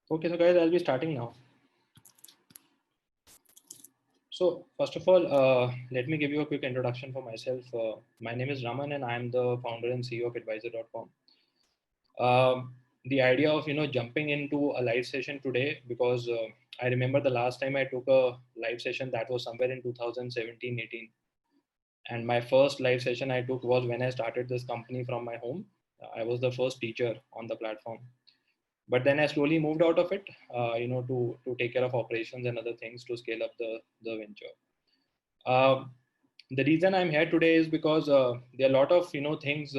Okay, so guys, I'll be starting now. So first of all, let me give you a quick introduction for myself. My name is Raman, and I'm the founder and CEO of edWisor.com. The idea of jumping into a live session today because I remember the last time I took a live session that was somewhere in 2017-18, and my first live session I took was when I started this company from my home. I was the first teacher on the platform, but then I slowly moved out of it, to take care of operations and other things to scale up the venture. The reason I'm here today is because there are a lot of things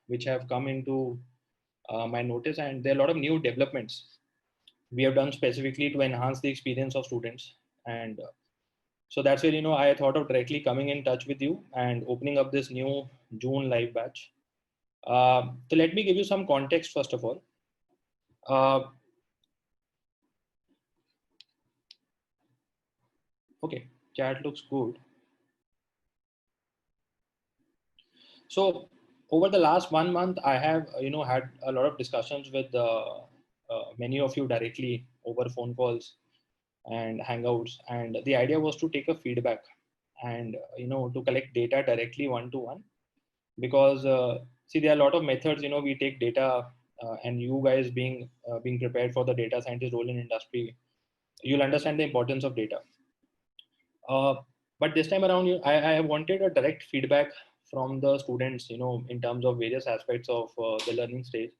which have come into my notice, and there are a lot of new developments we have done specifically to enhance the experience of students. And so that's where I thought of directly coming in touch with you and opening up this new June live batch. So let me give you some context first of all. Okay, chat looks good. So over the last 1 month, I have had a lot of discussions with many of you directly over phone calls and hangouts, and the idea was to take a feedback and to collect data directly one to one, because see, there are a lot of methods. We take data, and you guys being prepared for the data scientist role in industry, you'll understand the importance of data. Uh, but this time around, I wanted a direct feedback from the students, in terms of various aspects of the learning stage,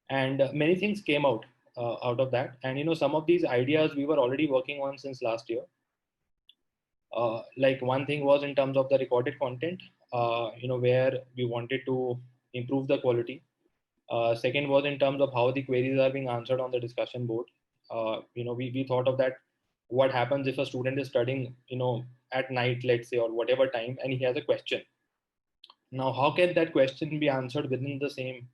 and many things came out of that. And some of these ideas we were already working on since last year. Like one thing was in terms of the recorded content, where we wanted to improve the quality. Second was in terms of how the queries are being answered on the discussion board. We thought of that. What happens if a student is studying, at night, let's say, or whatever time, and he has a question. Now, how can that question be answered within the same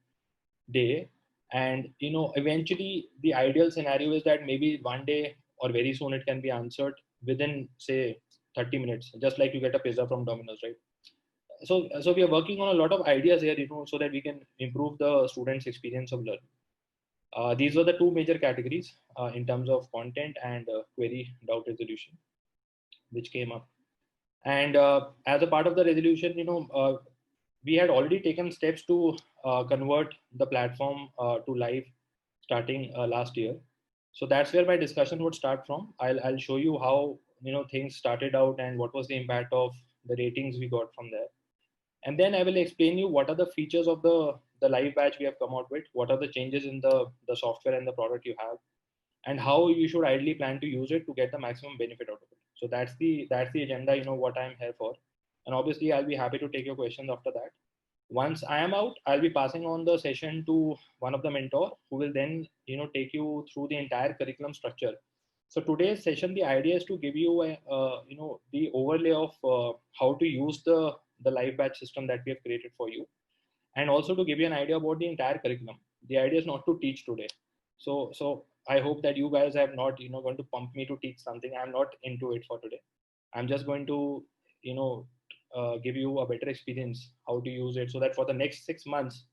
day? And eventually, the ideal scenario is that maybe one day or very soon it can be answered within, say, 30 minutes, just like you get a pizza from Domino's, right? So we are working on a lot of ideas here, so that we can improve the students' experience of learning. These were the two major categories in terms of content and query doubt resolution, which came up. And as a part of the resolution, we had already taken steps to convert the platform to live starting last year. So that's where my discussion would start from. I'll show you how things started out and what was the impact of the ratings we got from there. And then I will explain you what are the features of the live batch we have come out with, what are the changes in the software and the product you have, and how you should ideally plan to use it to get the maximum benefit out of it. So that's the agenda, what I'm here for. And obviously I'll be happy to take your questions after that. Once I am out, I'll be passing on the session to one of the mentor who will then take you through the entire curriculum structure. So today's session, the idea is to give you the overlay of how to use the live batch system that we have created for you, and also to give you an idea about the entire curriculum. The idea is not to teach today. So I hope that you guys have not going to pump me to teach something. I'm not into it for today. I'm just going to give you a better experience how to use it, so that for the next 6 months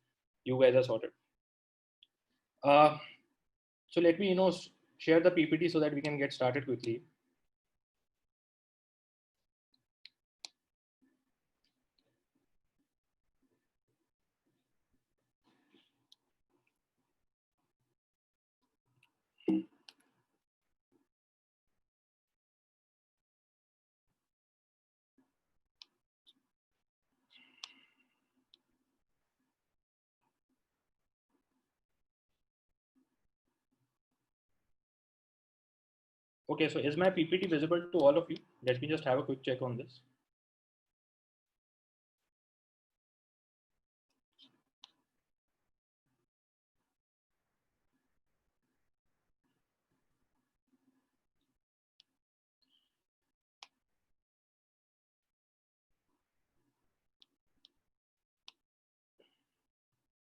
you guys are sorted. uh, so let me share the PPT so that we can get started quickly. Okay, so is my PPT visible to all of you? Let me just have a quick check on this.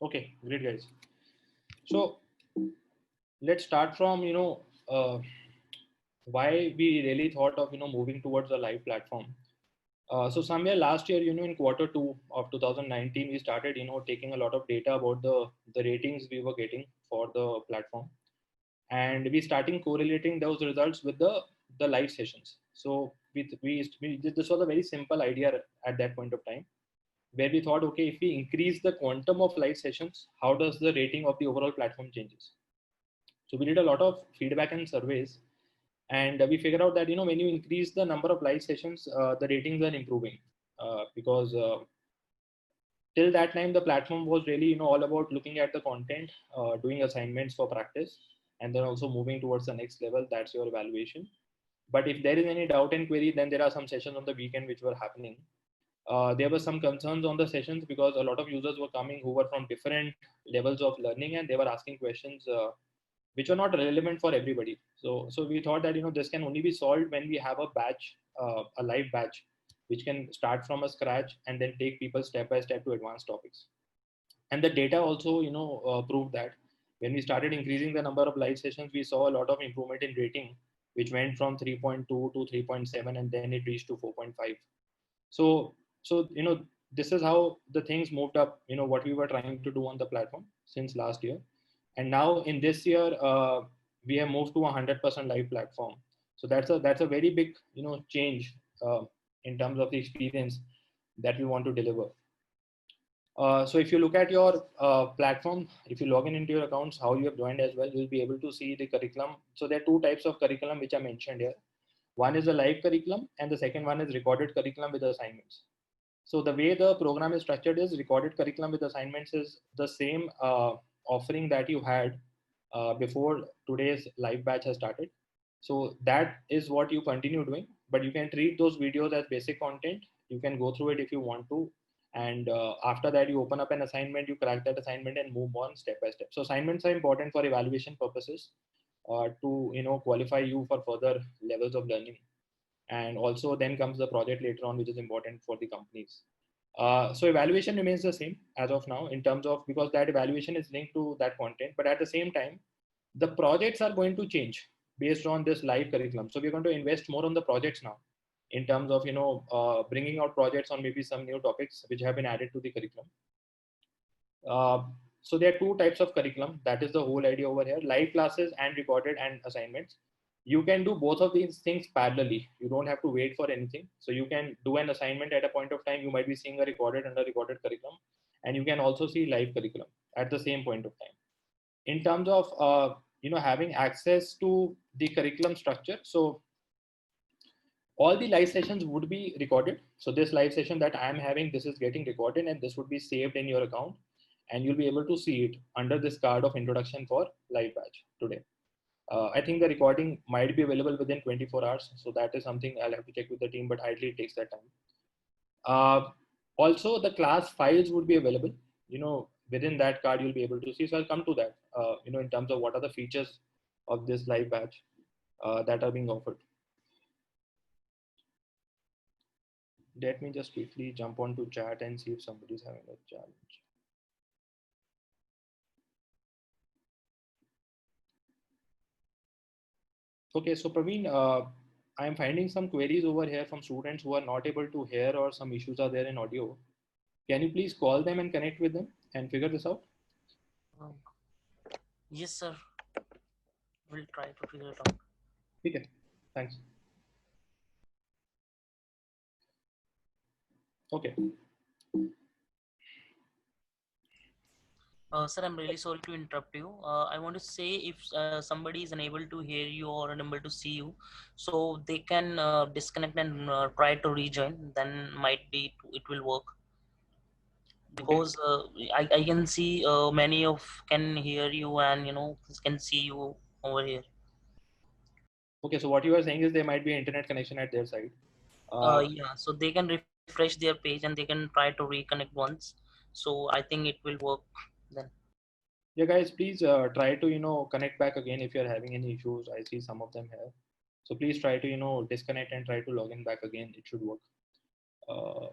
Okay, great guys. So let's start from why we really thought of moving towards a live platform. So somewhere last year, in quarter two of 2019, we started taking a lot of data about the ratings we were getting for the platform. and we starting correlating those results with the live sessions. So we did, this was a very simple idea at that point of time, where we thought, okay, if we increase the quantum of live sessions, how does the rating of the overall platform changes? So we did a lot of feedback and surveys, and we figured out that when you increase the number of live sessions, the ratings are improving, because till that time the platform was really all about looking at the content, doing assignments for practice, and then also moving towards the next level. That's your evaluation. But if there is any doubt and query, then there are some sessions on the weekend which were happening. There were some concerns on the sessions because a lot of users were coming who were from different levels of learning, and they were asking questions which are not relevant for everybody. So we thought that this can only be solved when we have a batch, a live batch, which can start from a scratch and then take people step by step to advanced topics. And the data also proved that when we started increasing the number of live sessions, we saw a lot of improvement in rating, which went from 3.2 to 3.7, and then it reached to 4.5. So this is how the things moved up, what we were trying to do on the platform since last year. And now in this year, we have moved to a 100% live platform. So that's a very big change in terms of the experience that we want to deliver. So if you look at your platform, if you log in into your accounts, how you have joined as well, you'll be able to see the curriculum. So there are two types of curriculum which I mentioned here. One is the live curriculum, and the second one is recorded curriculum with assignments. So the way the program is structured is recorded curriculum with assignments is the same offering that you had before today's live batch has started. So that is what you continue doing, but you can treat those videos as basic content. You can go through it if you want to. And after that, you open up an assignment, you crack that assignment and move on step by step. So assignments are important for evaluation purposes, to qualify you for further levels of learning. And also then comes the project later on, which is important for the companies. So evaluation remains the same as of now in terms of, because that evaluation is linked to that content, but at the same time, the projects are going to change based on this live curriculum. So we're going to invest more on the projects now in terms of, bringing out projects on maybe some new topics which have been added to the curriculum. So there are two types of curriculum. That is the whole idea over here: live classes and recorded and assignments. You can do both of these things parallelly. You don't have to wait for anything. So you can do an assignment at a point of time. You might be seeing a recorded and a recorded curriculum, and you can also see live curriculum at the same point of time. In terms of having access to the curriculum structure, so all the live sessions would be recorded. So this live session that I am having, this is getting recorded, and this would be saved in your account, and you'll be able to see it under this card of introduction for live batch today. I think the recording might be available within 24 hours. So that is something I'll have to check with the team, but ideally it takes that time. Also, the class files would be available, within that card, you'll be able to see. So I'll come to that, in terms of what are the features of this live batch that are being offered. Let me just quickly jump onto chat and see if somebody's having a challenge. Okay, so Praveen, I am finding some queries over here from students who are not able to hear, or some issues are there in audio. Can you please call them and connect with them and figure this out? Yes, sir. We'll try to figure it out. Okay, thanks. Okay. Sir, I'm really sorry to interrupt you. I want to say, if somebody is unable to hear you or unable to see you, so they can disconnect and try to rejoin. Then might be it will work. Okay. Because I can see many of can hear you and can see you over here. Okay. So what you are saying is there might be internet connection at their side. Uh, Yeah, so they can refresh their page and they can try to reconnect once. So I think it will work then. yeah, guys, please try to connect back again if you are having any issues. I see some of them here. So please try to disconnect and try to log in back again. It should work. Uh,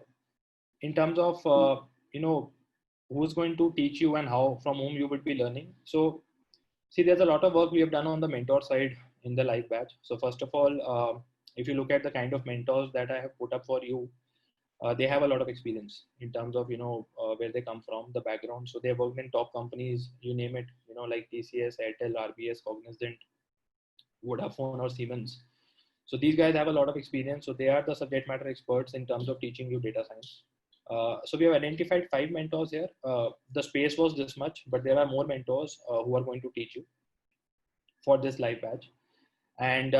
in terms of you know who's going to teach you and how, from whom you would be learning. So see, there's a lot of work we have done on the mentor side in the live batch. So first of all, if you look at the kind of mentors that I have put up for you, they have a lot of experience in terms of where they come from, the background. So they worked in top companies, you name it, like TCS, Airtel, RBS, Cognizant, Vodafone, or Siemens. So these guys have a lot of experience. So they are the subject matter experts in terms of teaching you data science. So we have identified 5 mentors here. The space was this much, but there are more mentors who are going to teach you for this live batch. And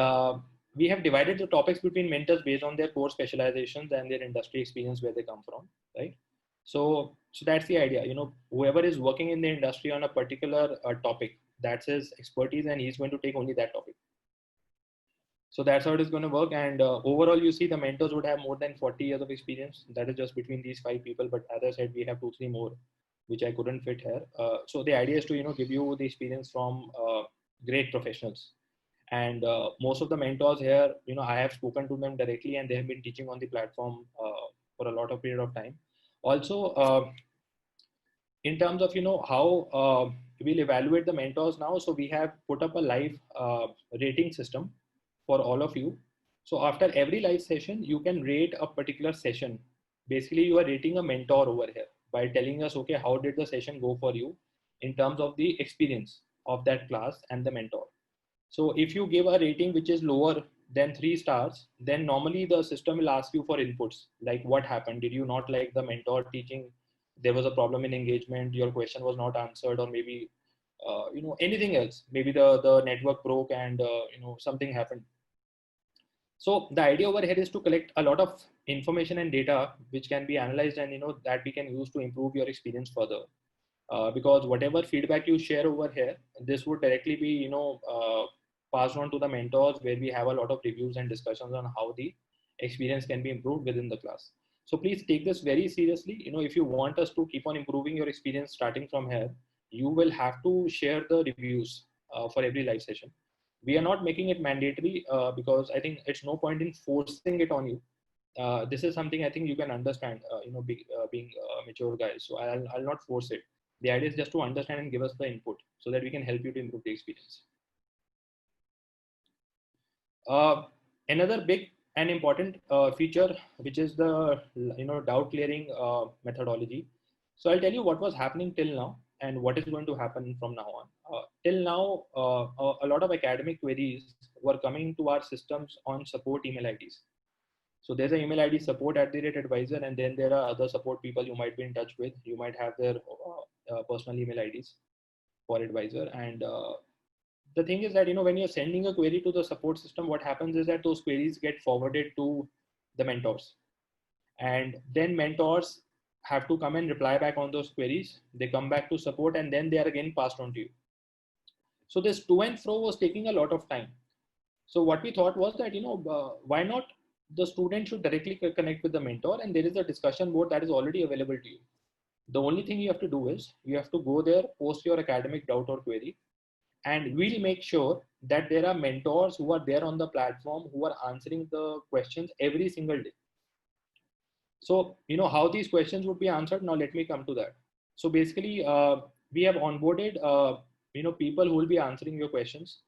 we have divided the topics between mentors based on their core specializations and their industry experience where they come from, right? So that's the idea. Whoever is working in the industry on a particular topic, that's his expertise, and he's going to take only that topic. So that's how it is going to work. And overall, you see the mentors would have more than 40 years of experience. That is just between these 5 people. But as I said, we have 2, 3 more, which I couldn't fit here. So the idea is to, give you the experience from great professionals. And most of the mentors here, I have spoken to them directly, and they have been teaching on the platform for a lot of period of time. Also, in terms of, how we'll evaluate the mentors now. So we have put up a live rating system for all of you. So after every live session, you can rate a particular session. Basically, you are rating a mentor over here by telling us, okay, how did the session go for you in terms of the experience of that class and the mentor. So if you give a rating which is lower than 3 stars, then normally the system will ask you for inputs, like what happened? Did you not like the mentor teaching? There was a problem in engagement, your question was not answered, or maybe anything else. Maybe the network broke and something happened. So the idea over here is to collect a lot of information and data which can be analyzed, and that we can use to improve your experience further. Because whatever feedback you share over here, this would directly be passed on to the mentors, where we have a lot of reviews and discussions on how the experience can be improved within the class. So please take this very seriously. If you want us to keep on improving your experience starting from here, you will have to share the reviews for every live session. We are not making it mandatory because I think it's no point in forcing it on you. This is something I think you can understand, being mature guys. So I'll not force it. The idea is just to understand and give us the input so that we can help you to improve the experience. Another big and important feature, which is the doubt clearing methodology. So I'll tell you what was happening till now and what is going to happen from now on. Till now, a lot of academic queries were coming to our systems on support email IDs. So there's an email ID support@edWisor, and then there are other support people you might be in touch with. You might have their personal email IDs for edWisor. And the thing is that, when you're sending a query to the support system, what happens is that those queries get forwarded to the mentors. And then mentors have to come and reply back on those queries. They come back to support, and then they are again passed on to you. So this to and fro was taking a lot of time. So what we thought was that, why not the student should directly connect with the mentor, and there is a discussion board that is already available to you. The only thing you have to do is you have to go there, post your academic doubt or query, and we'll make sure that there are mentors who are there on the platform who are answering the questions every single day. So, how these questions would be answered. Now, let me come to that. So basically, we have onboarded, people who will be answering your questions.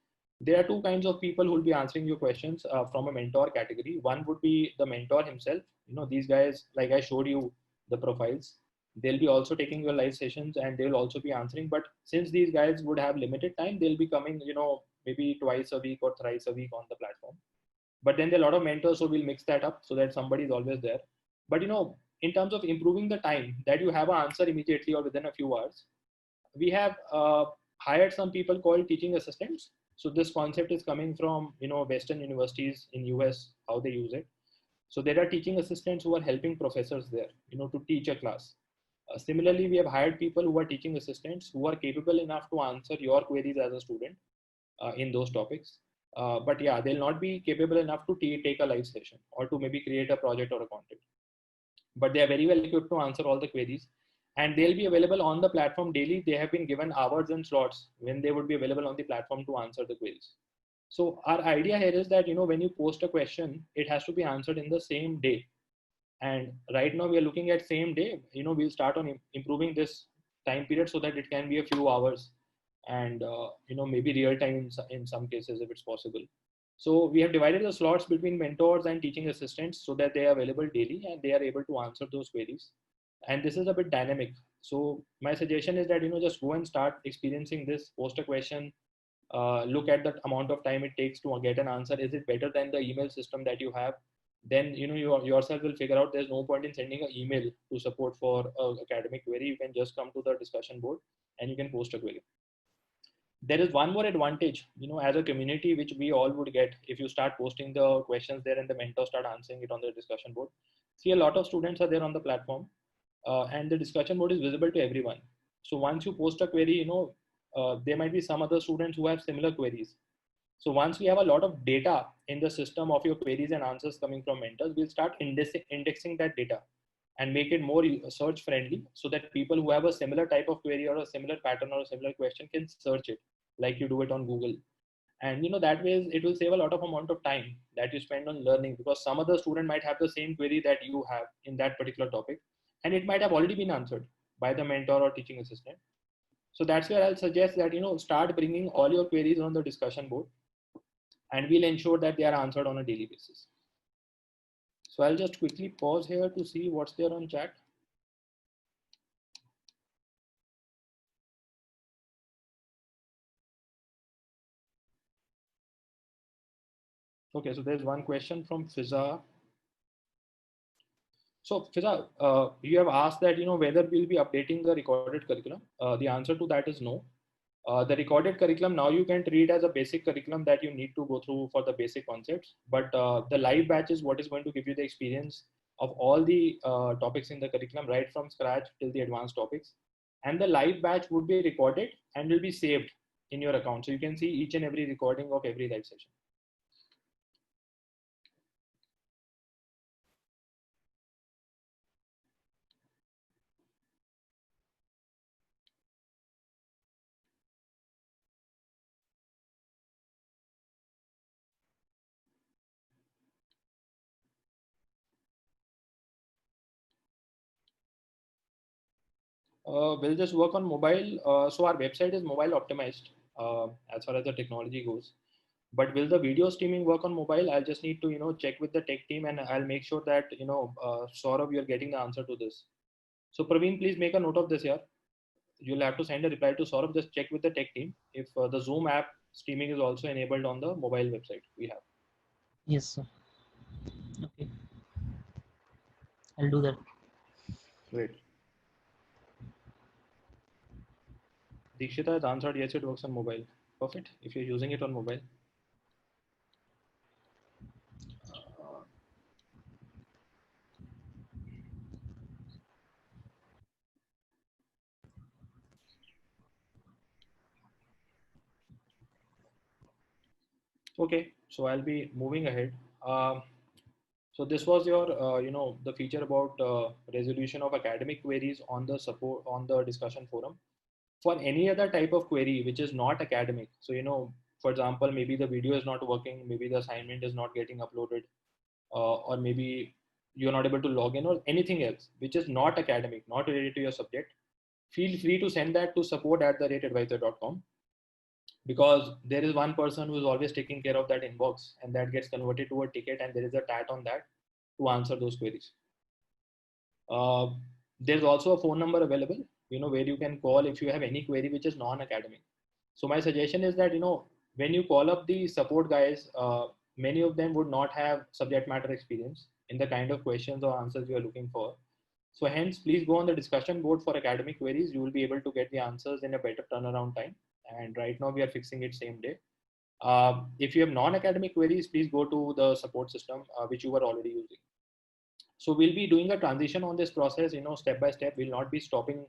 There are 2 kinds of people who will be answering your questions from a mentor category. One would be the mentor himself. These guys, like I showed you the profiles, they'll be also taking your live sessions, and they'll also be answering. But since these guys would have limited time, they'll be coming, maybe twice a week or thrice a week on the platform. But then there are a lot of mentors, so we'll mix that up so that somebody is always there. But, in terms of improving the time that you have an answer immediately or within a few hours, we have hired some people called teaching assistants. So this concept is coming from, Western universities in US, how they use it. So there are teaching assistants who are helping professors there, to teach a class. Similarly, we have hired people who are teaching assistants who are capable enough to answer your queries as a student in those topics. But yeah, they'll not be capable enough to take a live session or to maybe create a project or a content. But they are very well equipped to answer all the queries, and they'll be available on the platform daily. They have been given hours and slots when they would be available on the platform to answer the queries. So our idea here is that, when you post a question, it has to be answered in the same day. And right now we are looking at same day. We'll start on improving this time period so that it can be a few hours, and maybe real time in some cases if it's possible. So we have divided the slots between mentors and teaching assistants so that they are available daily and they are able to answer those queries. And this is a bit dynamic. So my suggestion is that, just go and start experiencing this, post a question, look at the amount of time it takes to get an answer. Is it better than the email system that you have? Then, you yourself will figure out there's no point in sending an email to support for an academic query. You can just come to the discussion board and you can post a query. There is one more advantage, as a community, which we all would get if you start posting the questions there and the mentors start answering it on the discussion board. See, a lot of students are there on the platform, and the discussion board is visible to everyone. So once you post a query, there might be some other students who have similar queries. So once we have a lot of data in the system of your queries and answers coming from mentors, we'll start indexing that data and make it more search friendly so that people who have a similar type of query or a similar pattern or a similar question can search it like you do it on Google. And that way it will save a lot of amount of time that you spend on learning, because some other student might have the same query that you have in that particular topic, and it might have already been answered by the mentor or teaching assistant. So that's where I'll suggest that, start bringing all your queries on the discussion board, and we'll ensure that they are answered on a daily basis. So I'll just quickly pause here to see what's there on chat. Okay, so there's one question from Fiza. So Fiza, you have asked that, whether we'll be updating the recorded curriculum. The answer to that is no. The recorded curriculum, now you can treat as a basic curriculum that you need to go through for the basic concepts. But the live batch is what is going to give you the experience of all the topics in the curriculum, right from scratch till the advanced topics. And the live batch would be recorded and will be saved in your account. So you can see each and every recording of every live session. We'll just work on mobile. So our website is mobile optimized as far as the technology goes. But will the video streaming work on mobile? I'll just need to, check with the tech team, and I'll make sure that, Saurabh, you're getting the answer to this. So Praveen, please make a note of this here. You'll have to send a reply to Saurabh. Just check with the tech team if the Zoom app streaming is also enabled on the mobile website we have. Yes, sir. Okay, I'll do that. Great. Dikshita has answered yes, it works on mobile. Perfect. If you're using it on mobile. Okay, so I'll be moving ahead. So this was your, the feature about resolution of academic queries on the support on the discussion forum. For any other type of query which is not academic, so for example, maybe the video is not working, maybe the assignment is not getting uploaded, or maybe you're not able to log in, or anything else which is not academic, not related to your subject, feel free to send that to support@edwisor.com, because there is one person who is always taking care of that inbox, and that gets converted to a ticket, and there is a tat on that to answer those queries. There's also a phone number available, where you can call if you have any query which is non-academic. So my suggestion is that, when you call up the support guys, many of them would not have subject matter experience in the kind of questions or answers you are looking for. So hence, please go on the discussion board for academic queries. You will be able to get the answers in a better turnaround time. And right now we are fixing it same day. If you have non-academic queries, please go to the support system, which you were already using. So we'll be doing a transition on this process, step by step. We'll not be stopping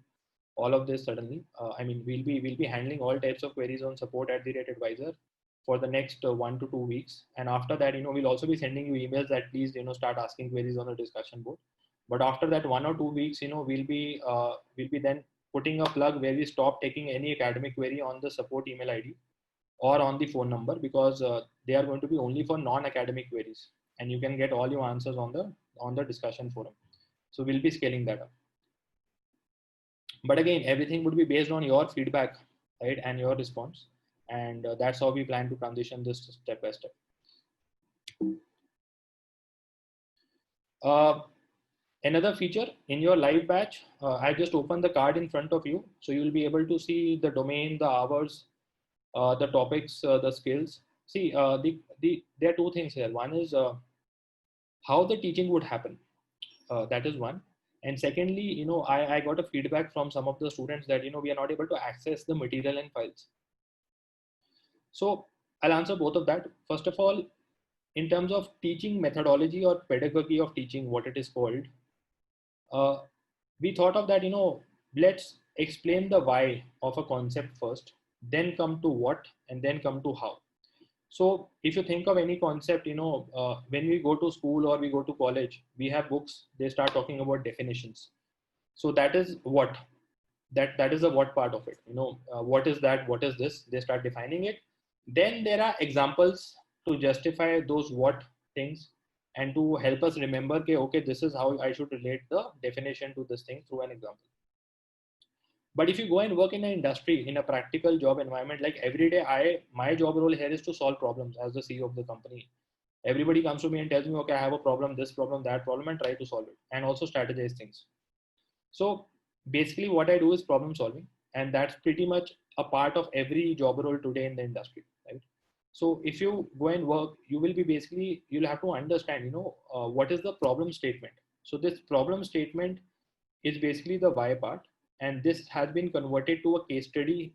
all of this suddenly. We'll be handling all types of queries on support@edwisor for the next 1 to 2 weeks. And after that, we'll also be sending you emails that please, start asking queries on the discussion board. But after that 1 or 2 weeks, we'll be then putting a plug where we stop taking any academic query on the support email ID or on the phone number, because they are going to be only for non-academic queries, and you can get all your answers on the discussion forum. So we'll be scaling that up. But again, everything would be based on your feedback, right, and your response. And that's how we plan to transition this step by step. Another feature in your live batch, I just opened the card in front of you. So you'll be able to see the domain, the hours, the topics, the skills. See, there are two things here. One is how the teaching would happen. That is one. And secondly, I got a feedback from some of the students that, we are not able to access the material and files. So I'll answer both of that. First of all, in terms of teaching methodology or pedagogy of teaching, what it is called, we thought of that, let's explain the why of a concept first, then come to what, and then come to how. So if you think of any concept, when we go to school or we go to college, we have books, they start talking about definitions. So that is what, that is the what part of it. What is that? What is this? They start defining it. Then there are examples to justify those what things and to help us remember, okay, this is how I should relate the definition to this thing through an example. But if you go and work in an industry, in a practical job environment, like every day, my job role here is to solve problems as the CEO of the company. Everybody comes to me and tells me, okay, I have a problem, this problem, that problem, and try to solve it, and also strategize things. So basically what I do is problem solving, and that's pretty much a part of every job role today in the industry, right? So if you go and work, you'll have to understand, what is the problem statement. So this problem statement is basically the why part, and this has been converted to a case study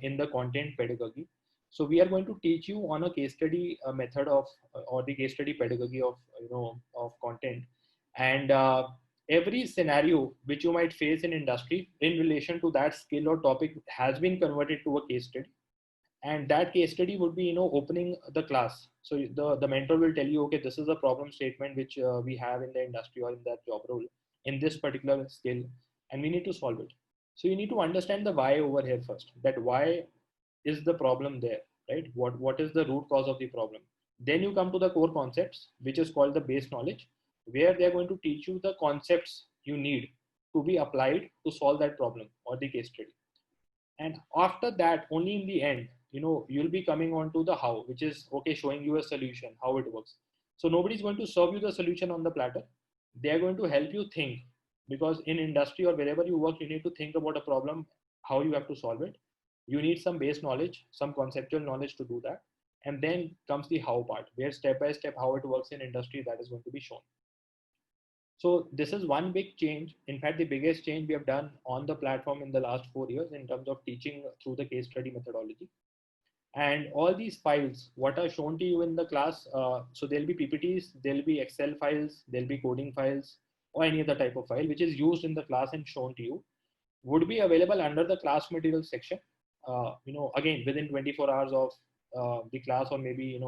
in the content pedagogy. So we are going to teach you on a case study method of, or the case study pedagogy of, of content, and every scenario which you might face in industry in relation to that skill or topic has been converted to a case study. And that case study would be, opening the class. So the mentor will tell you, okay, this is a problem statement which we have in the industry or in that job role in this particular skill, and we need to solve it. So you need to understand the why over here first, that why is the problem there, right? What is the root cause of the problem? Then you come to the core concepts, which is called the base knowledge, where they're going to teach you the concepts you need to be applied to solve that problem or the case study. And after that, only in the end, you'll be coming on to the how, which is, okay, showing you a solution, how it works. So nobody's going to serve you the solution on the platter. They're going to help you think, because in industry or wherever you work, you need to think about a problem, how you have to solve it. You need some base knowledge, some conceptual knowledge to do that. And then comes the how part, where step by step how it works in industry, that is going to be shown. So this is one big change. In fact, the biggest change we have done on the platform in the last 4 years in terms of teaching through the case study methodology. And all these files, what are shown to you in the class, so there'll be PPTs, there'll be Excel files, there'll be coding files, or any other type of file which is used in the class and shown to you, would be available under the class materials section. Again, within 24 hours of the class, or maybe,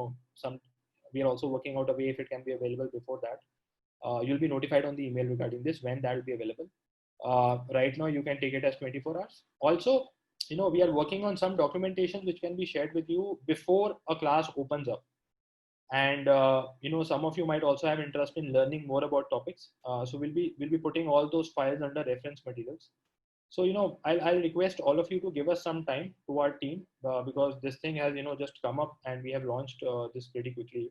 we are also working out a way if it can be available before that. You'll be notified on the email regarding this when that will be available. Right now, you can take it as 24 hours. Also, we are working on some documentation which can be shared with you before a class opens up. And some of you might also have interest in learning more about topics. So we'll be putting all those files under reference materials. So I'll request all of you to give us some time to our team, because this thing has just come up and we have launched this pretty quickly.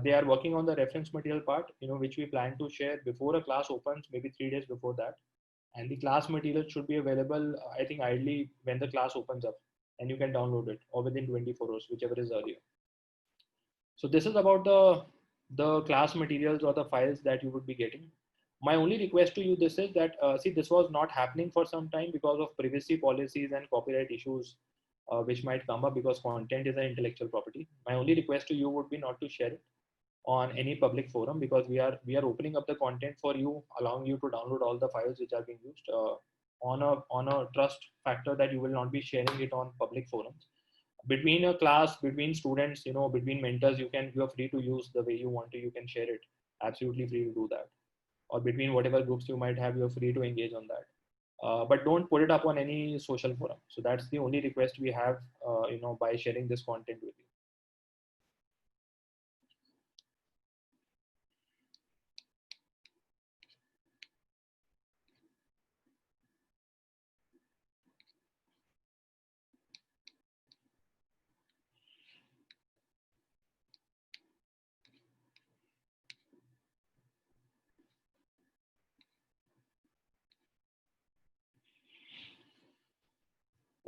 They are working on the reference material part, which we plan to share before a class opens, maybe 3 days before that. And the class material should be available, I think, ideally when the class opens up, and you can download it, or within 24 hours, whichever is earlier. So this is about the class materials or the files that you would be getting. My only request to you this is that, see, this was not happening for some time because of privacy policies and copyright issues, which might come up, because content is an intellectual property. My only request to you would be not to share it on any public forum, because we are opening up the content for you, allowing you to download all the files which are being used, on a trust factor that you will not be sharing it on public forums. Between a class, between students, between mentors, you are free to use the way you want to. You can share it, absolutely free to do that. Or between whatever groups you might have, you're free to engage on that. But don't put it up on any social forum. So that's the only request we have, by sharing this content with you.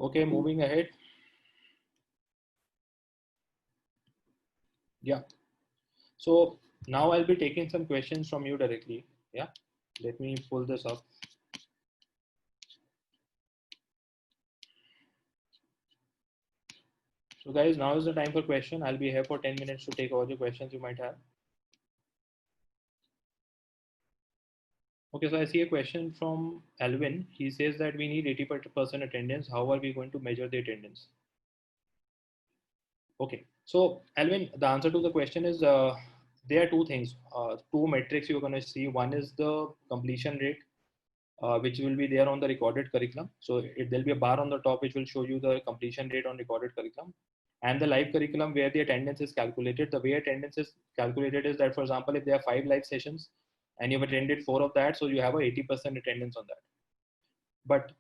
Okay, moving ahead. Yeah. So now I'll be taking some questions from you directly. Yeah. Let me pull this up. So guys, now is the time for question. I'll be here for 10 minutes to take all the questions you might have. Okay, so I see a question from Alvin. He says that we need 80% attendance. How are we going to measure the attendance? Okay, so Alvin, the answer to the question is there are two things, two metrics you're going to see. One is the completion rate, which will be there on the recorded curriculum. So there'll be a bar on the top which will show you the completion rate on recorded curriculum, and the live curriculum where the attendance is calculated. The way attendance is calculated is that, for example, if there are 5 live sessions and you've attended 4 of that, so you have a 80% attendance on that. But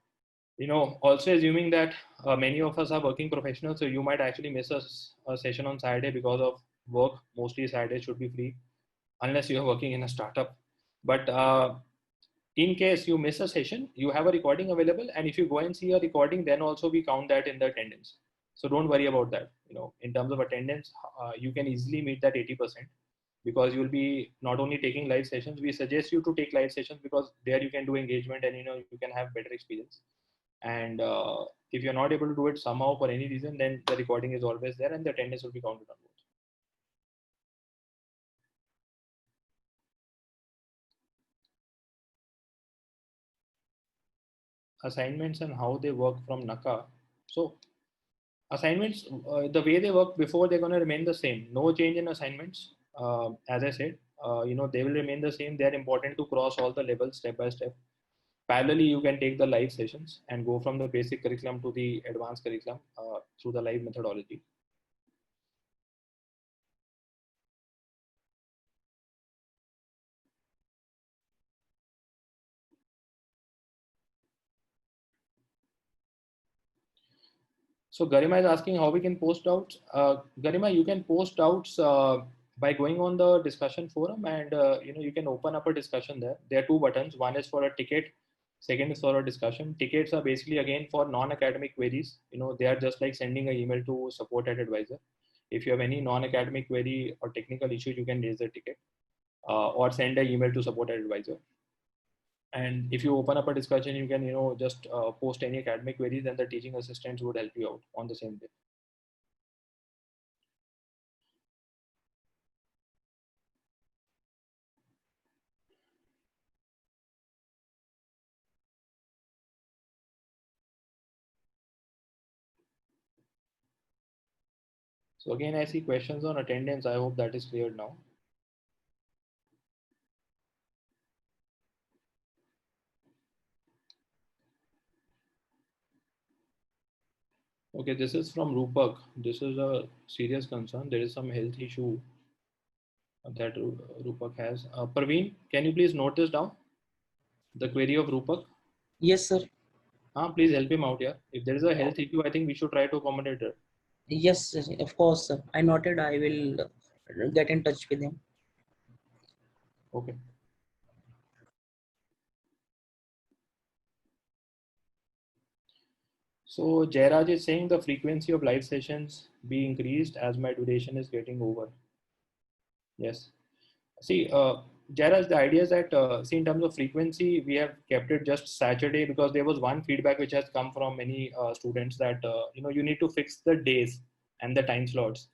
also assuming that many of us are working professionals, so you might actually miss a session on Saturday because of work. Mostly Saturday should be free unless you're working in a startup. But in case you miss a session, you have a recording available, and if you go and see a recording, then also we count that in the attendance. So don't worry about that. In terms of attendance, you can easily meet that 80%, because you'll be not only taking live sessions. We suggest you to take live sessions because there you can do engagement, and you can have better experience. And if you're not able to do it somehow for any reason, then the recording is always there and the attendance will be counted on both. Assignments and how they work from Naka. So assignments, the way they work before, they're going to remain the same. No change in assignments. As I said, they will remain the same. They're important to cross all the levels step by step. Parallelly, you can take the live sessions and go from the basic curriculum to the advanced curriculum through the live methodology. So Garima is asking how we can post doubts. Garima, you can post doubts by going on the discussion forum, and you can open up a discussion there. There are two buttons. One is for a ticket. Second is for a discussion. Tickets are basically again for non-academic queries. They are just like sending an email to support at advisor. If you have any non-academic query or technical issue, you can raise the ticket or send an email to support at advisor. And if you open up a discussion, you can just post any academic queries, and the teaching assistants would help you out on the same day. So again, I see questions on attendance. I hope that is cleared now. Okay, this is from Rupak. This is a serious concern. There is some health issue that Rupak has. Praveen, can you please note this down? The query of Rupak. Yes, sir. Please help him out here. If there is a health issue, I think we should try to accommodate it. Yes, sir. Of course, sir. I noted. I will get in touch with him. Okay. So Jairaj is saying the frequency of live sessions be increased as my duration is getting over. Yes. See, Jairaj, the idea is that, see, in terms of frequency, we have kept it just Saturday because there was one feedback which has come from many students that, you need to fix the days and the time slots,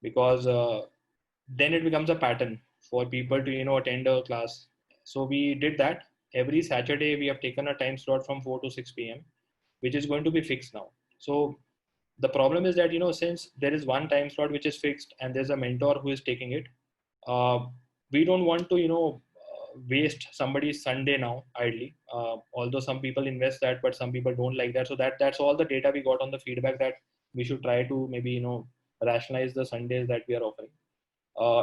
because then it becomes a pattern for people to, attend a class. So we did that. Every Saturday, we have taken a time slot from 4 to 6 p.m., which is going to be fixed now. So the problem is that, since there is one time slot which is fixed and there's a mentor who is taking it, uh, we don't want to waste somebody's Sunday now idly, although some people invest that, but some people don't like that. So that's all the data we got on the feedback, that we should try to maybe rationalize the Sundays that we are offering.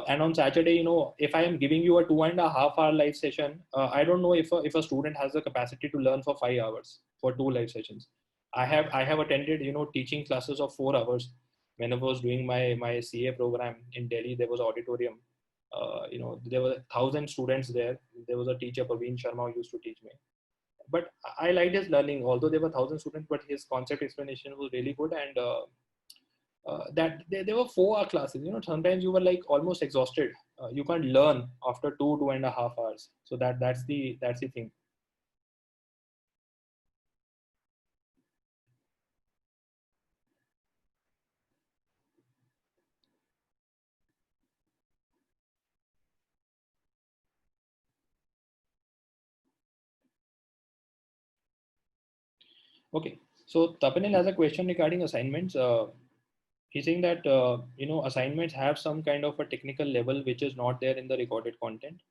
And on Saturday, if I am giving you a 2.5 hour live session, I don't know if a student has the capacity to learn for 5 hours for 2 live sessions. I have attended, teaching classes of 4 hours. When I was doing my CA program in Delhi, there was auditorium. There were 1,000 students there. There was a teacher, Praveen Sharma, who used to teach me. but I liked his learning, although there were 1,000 students, but his concept explanation was really good. And that there were 4 hour classes. Sometimes you were like almost exhausted. You can't learn after 2.5 hours. So that's the thing. Okay, so Tapanil has a question regarding assignments. He's saying that assignments have some kind of a technical level which is not there in the recorded content.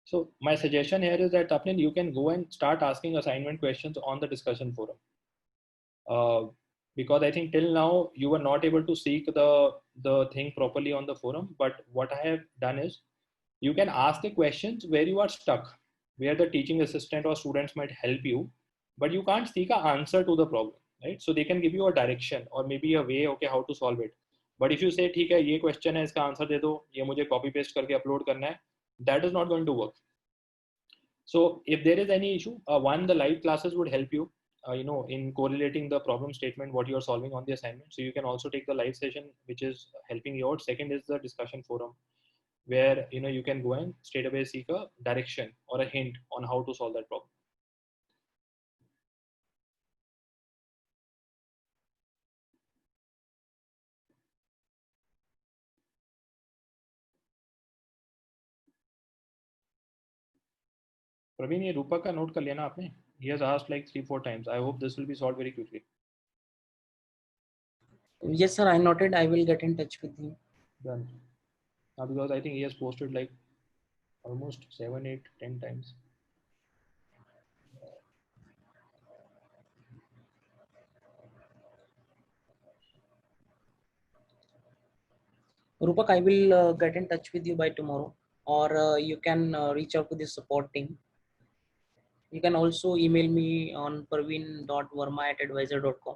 So my suggestion here is that Tapanil, you can go and start asking assignment questions on the discussion forum. Because I think till now you were not able to seek the thing properly on the forum. But what I have done is you can ask the questions where you are stuck, where the teaching assistant or students might help you, but you can't seek an answer to the problem, right? So they can give you a direction or maybe a way, okay, how to solve it. But if you say, ठीक है, ये question है, इसका answer दे दो, ये मुझे copy paste करके upload करना है, that is not going to work. So if there is any issue, one, the live classes would help you, in correlating the problem statement, what you are solving on the assignment. So you can also take the live session, which is helping you out. Second is the discussion forum, where you can go and straight away seek a direction or a hint on how to solve that problem. Praveen, ये रूपक का note कर लिया ना आपने? He has asked like 3-4 times. I hope this will be solved very quickly. Yes, sir. I noted. I will get in touch with you. Done. Now, because I think he has posted like almost 7, 8, 10 times. Rupak, I will get in touch with you by tomorrow, or you can reach out to the support team. You can also email me on parveen.verma@edwisor.com.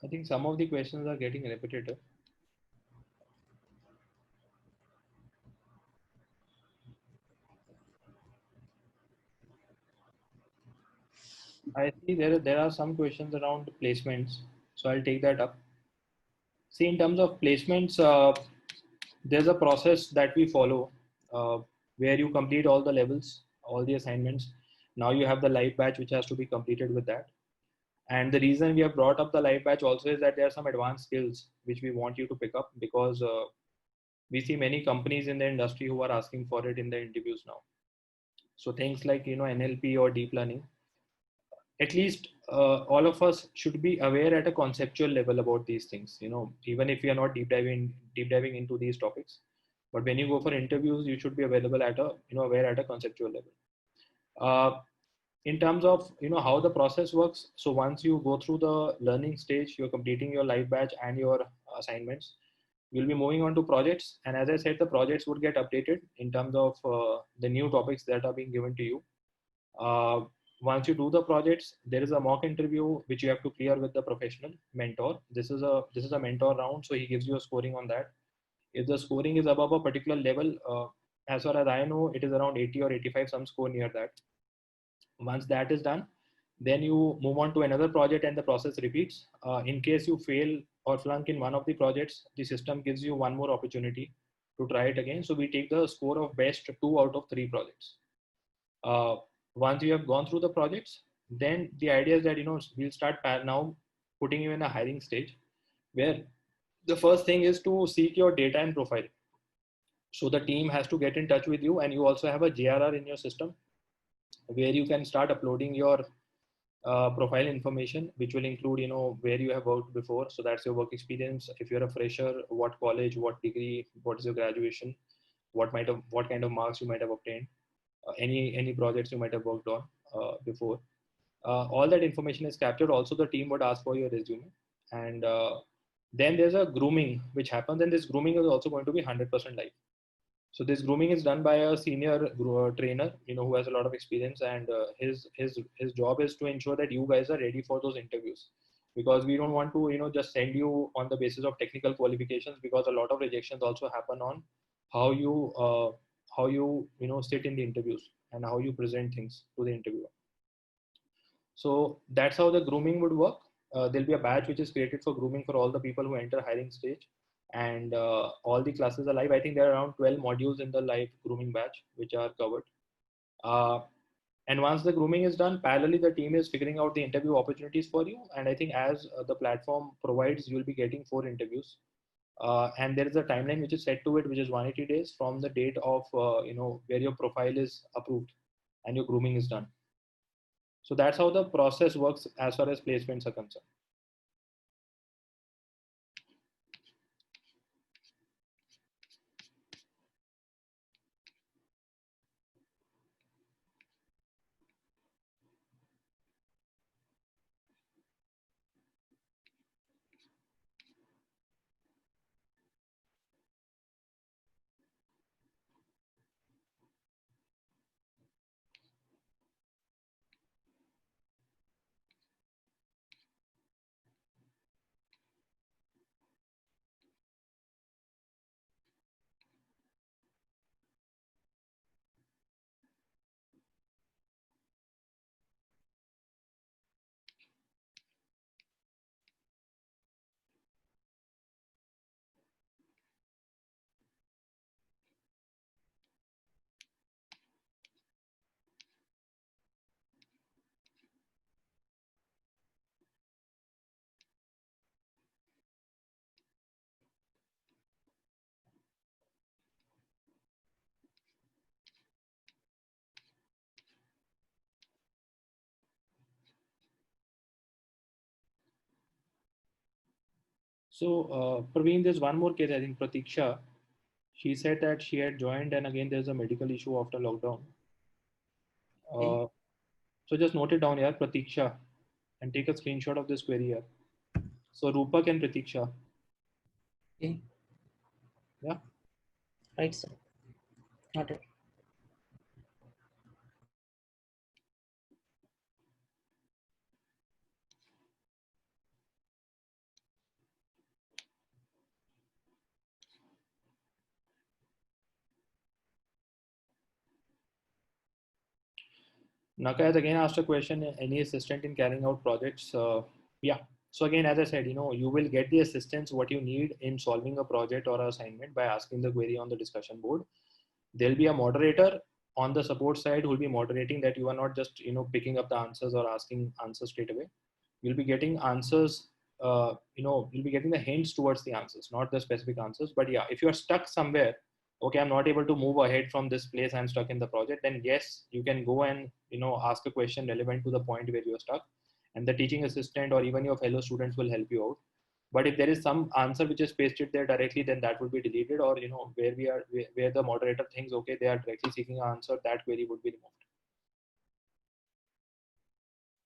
I think some of the questions are getting repetitive. I see there are some questions around placements, so I'll take that up. See, in terms of placements, there's a process that we follow, where you complete all the levels, all the assignments. Now you have the live batch which has to be completed with that. And the reason we have brought up the live batch also is that there are some advanced skills which we want you to pick up, because we see many companies in the industry who are asking for it in the interviews now. So things like NLP or deep learning, at least all of us should be aware at a conceptual level about these things, even if we are not deep diving into these topics. But when you go for interviews, you should be available at a aware at a conceptual level. In terms of how the process works, so once you go through the learning stage, you're completing your live batch and your assignments, you'll be moving on to projects. And as I said, the projects would get updated in terms of the new topics that are being given to you. Once you do the projects, there is a mock interview which you have to clear with the professional mentor. This is a mentor round, so he gives you a scoring on that. If the scoring is above a particular level, as far as I know, it is around 80 or 85, some score near that. Once that is done, then you move on to another project and the process repeats. In case you fail or flunk in one of the projects, the system gives you one more opportunity to try it again. So we take the score of best 2 out of 3 projects. Once you have gone through the projects, then the idea is that we'll start now putting you in a hiring stage, where the first thing is to seek your data and profile. So the team has to get in touch with you, and you also have a JRR in your system where you can start uploading your profile information, which will include where you have worked before. So that's your work experience. If you're a fresher, what college, what degree, what is your graduation, what kind of marks you might have obtained, any projects you might have worked on before. All that information is captured. Also, the team would ask for your resume, and then there's a grooming which happens, and this grooming is also going to be 100% live. So this grooming is done by a senior trainer, who has a lot of experience, and his job is to ensure that you guys are ready for those interviews, because we don't want to just send you on the basis of technical qualifications, because a lot of rejections also happen on how you sit in the interviews and how you present things to the interviewer. So that's how the grooming would work. There'll be a batch which is created for grooming for all the people who enter hiring stage, and all the classes are live. I think there are around 12 modules in the live grooming batch which are covered. Uh, and once the grooming is done, parallelly the team is figuring out the interview opportunities for you. And I think as the platform provides, you'll be getting 4 interviews. And there is a timeline which is set to it, which is 180 days from the date of where your profile is approved and your grooming is done. So that's how the process works as far as placements are concerned. So, Praveen, there's one more case, I think Pratiksha. She said that she had joined, and again, there's a medical issue after lockdown. Okay. So just note it down here, Pratiksha, and take a screenshot of this query here. So Rupak and Pratiksha. Okay. Yeah. Right, sir. Noted. Naka has again asked a question, any assistant in carrying out projects? Yeah. So again, as I said, you will get the assistance what you need in solving a project or assignment by asking the query on the discussion board. There'll be a moderator on the support side who will be moderating that you are not just, picking up the answers or asking answers straight away. You'll be getting answers, you'll be getting the hints towards the answers, not the specific answers. But yeah, if you're stuck somewhere, okay, I'm not able to move ahead from this place, I'm stuck in the project, then yes, you can go and ask a question relevant to the point where you're stuck, and the teaching assistant or even your fellow students will help you out. But if there is some answer which is pasted there directly, then that would be deleted, or where the moderator thinks okay they are directly seeking an answer, that query would be removed.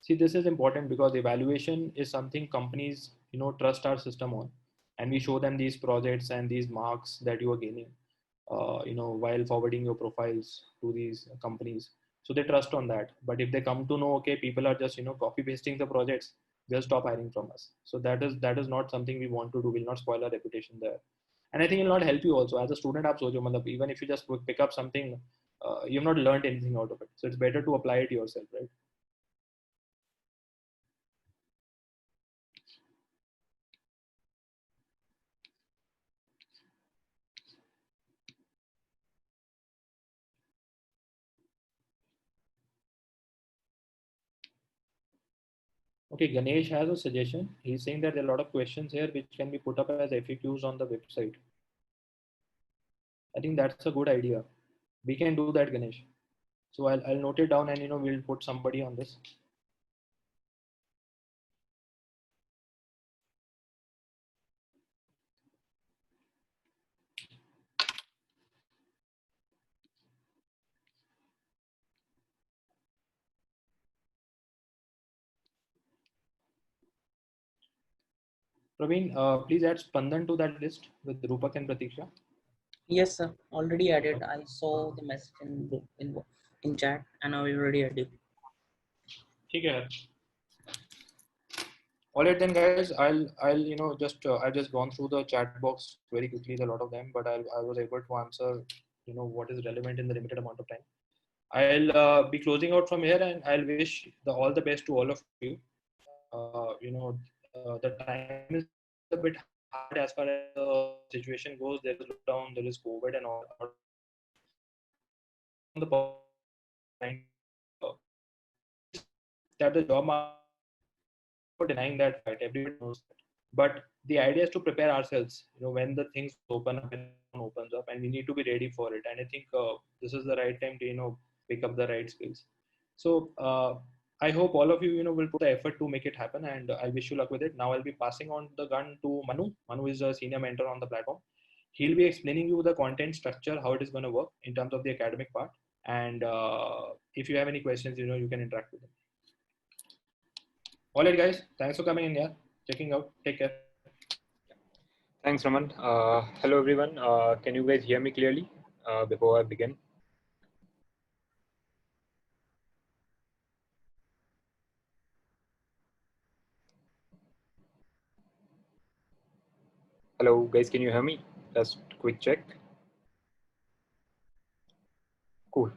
See, this is important because evaluation is something companies trust our system on, and we show them these projects and these marks that you are gaining while forwarding your profiles to these companies. So they trust on that. But if they come to know, okay, people are just copy pasting the projects, they'll stop hiring from us. So that is not something we want to do. We'll not spoil our reputation there. And I think it'll not help you also as a student. Even if you just pick up something, you've not learned anything out of it. So it's better to apply it yourself, right? Okay, Ganesh has a suggestion. He's saying that there are a lot of questions here which can be put up as FAQs on the website. I think that's a good idea. We can do that, Ganesh. So I'll note it down, and we'll put somebody on this. Praveen, please add Spandan to that list with Rupak and Pratiksha. Yes, sir. Already added. I saw the message in chat, and I already added. ठीक है. All right then, guys. I'll just I've just gone through the chat box very quickly, a lot of them, but I was able to answer what is relevant in the limited amount of time. I'll be closing out from here, and I'll wish all the best to all of you. The time is a bit hard as far as the situation goes. There is lockdown, there is COVID, and all. The that the job market denying that fact. Everybody knows that. But the idea is to prepare ourselves. When the things open up and opens up, and we need to be ready for it. And I think this is the right time to pick up the right skills. So I hope all of you will put the effort to make it happen, and I wish you luck with it. Now I'll be passing on the gun to Manu. Manu is a senior mentor on the platform. He'll be explaining you the content structure, how it is going to work in terms of the academic part. And if you have any questions, you can interact with them. All right, guys. Thanks for coming in here, checking out. Take care. Thanks, Raman. Hello, everyone. Can you guys hear me clearly before I begin? Hello, guys. Can you hear me? Just quick check. Cool.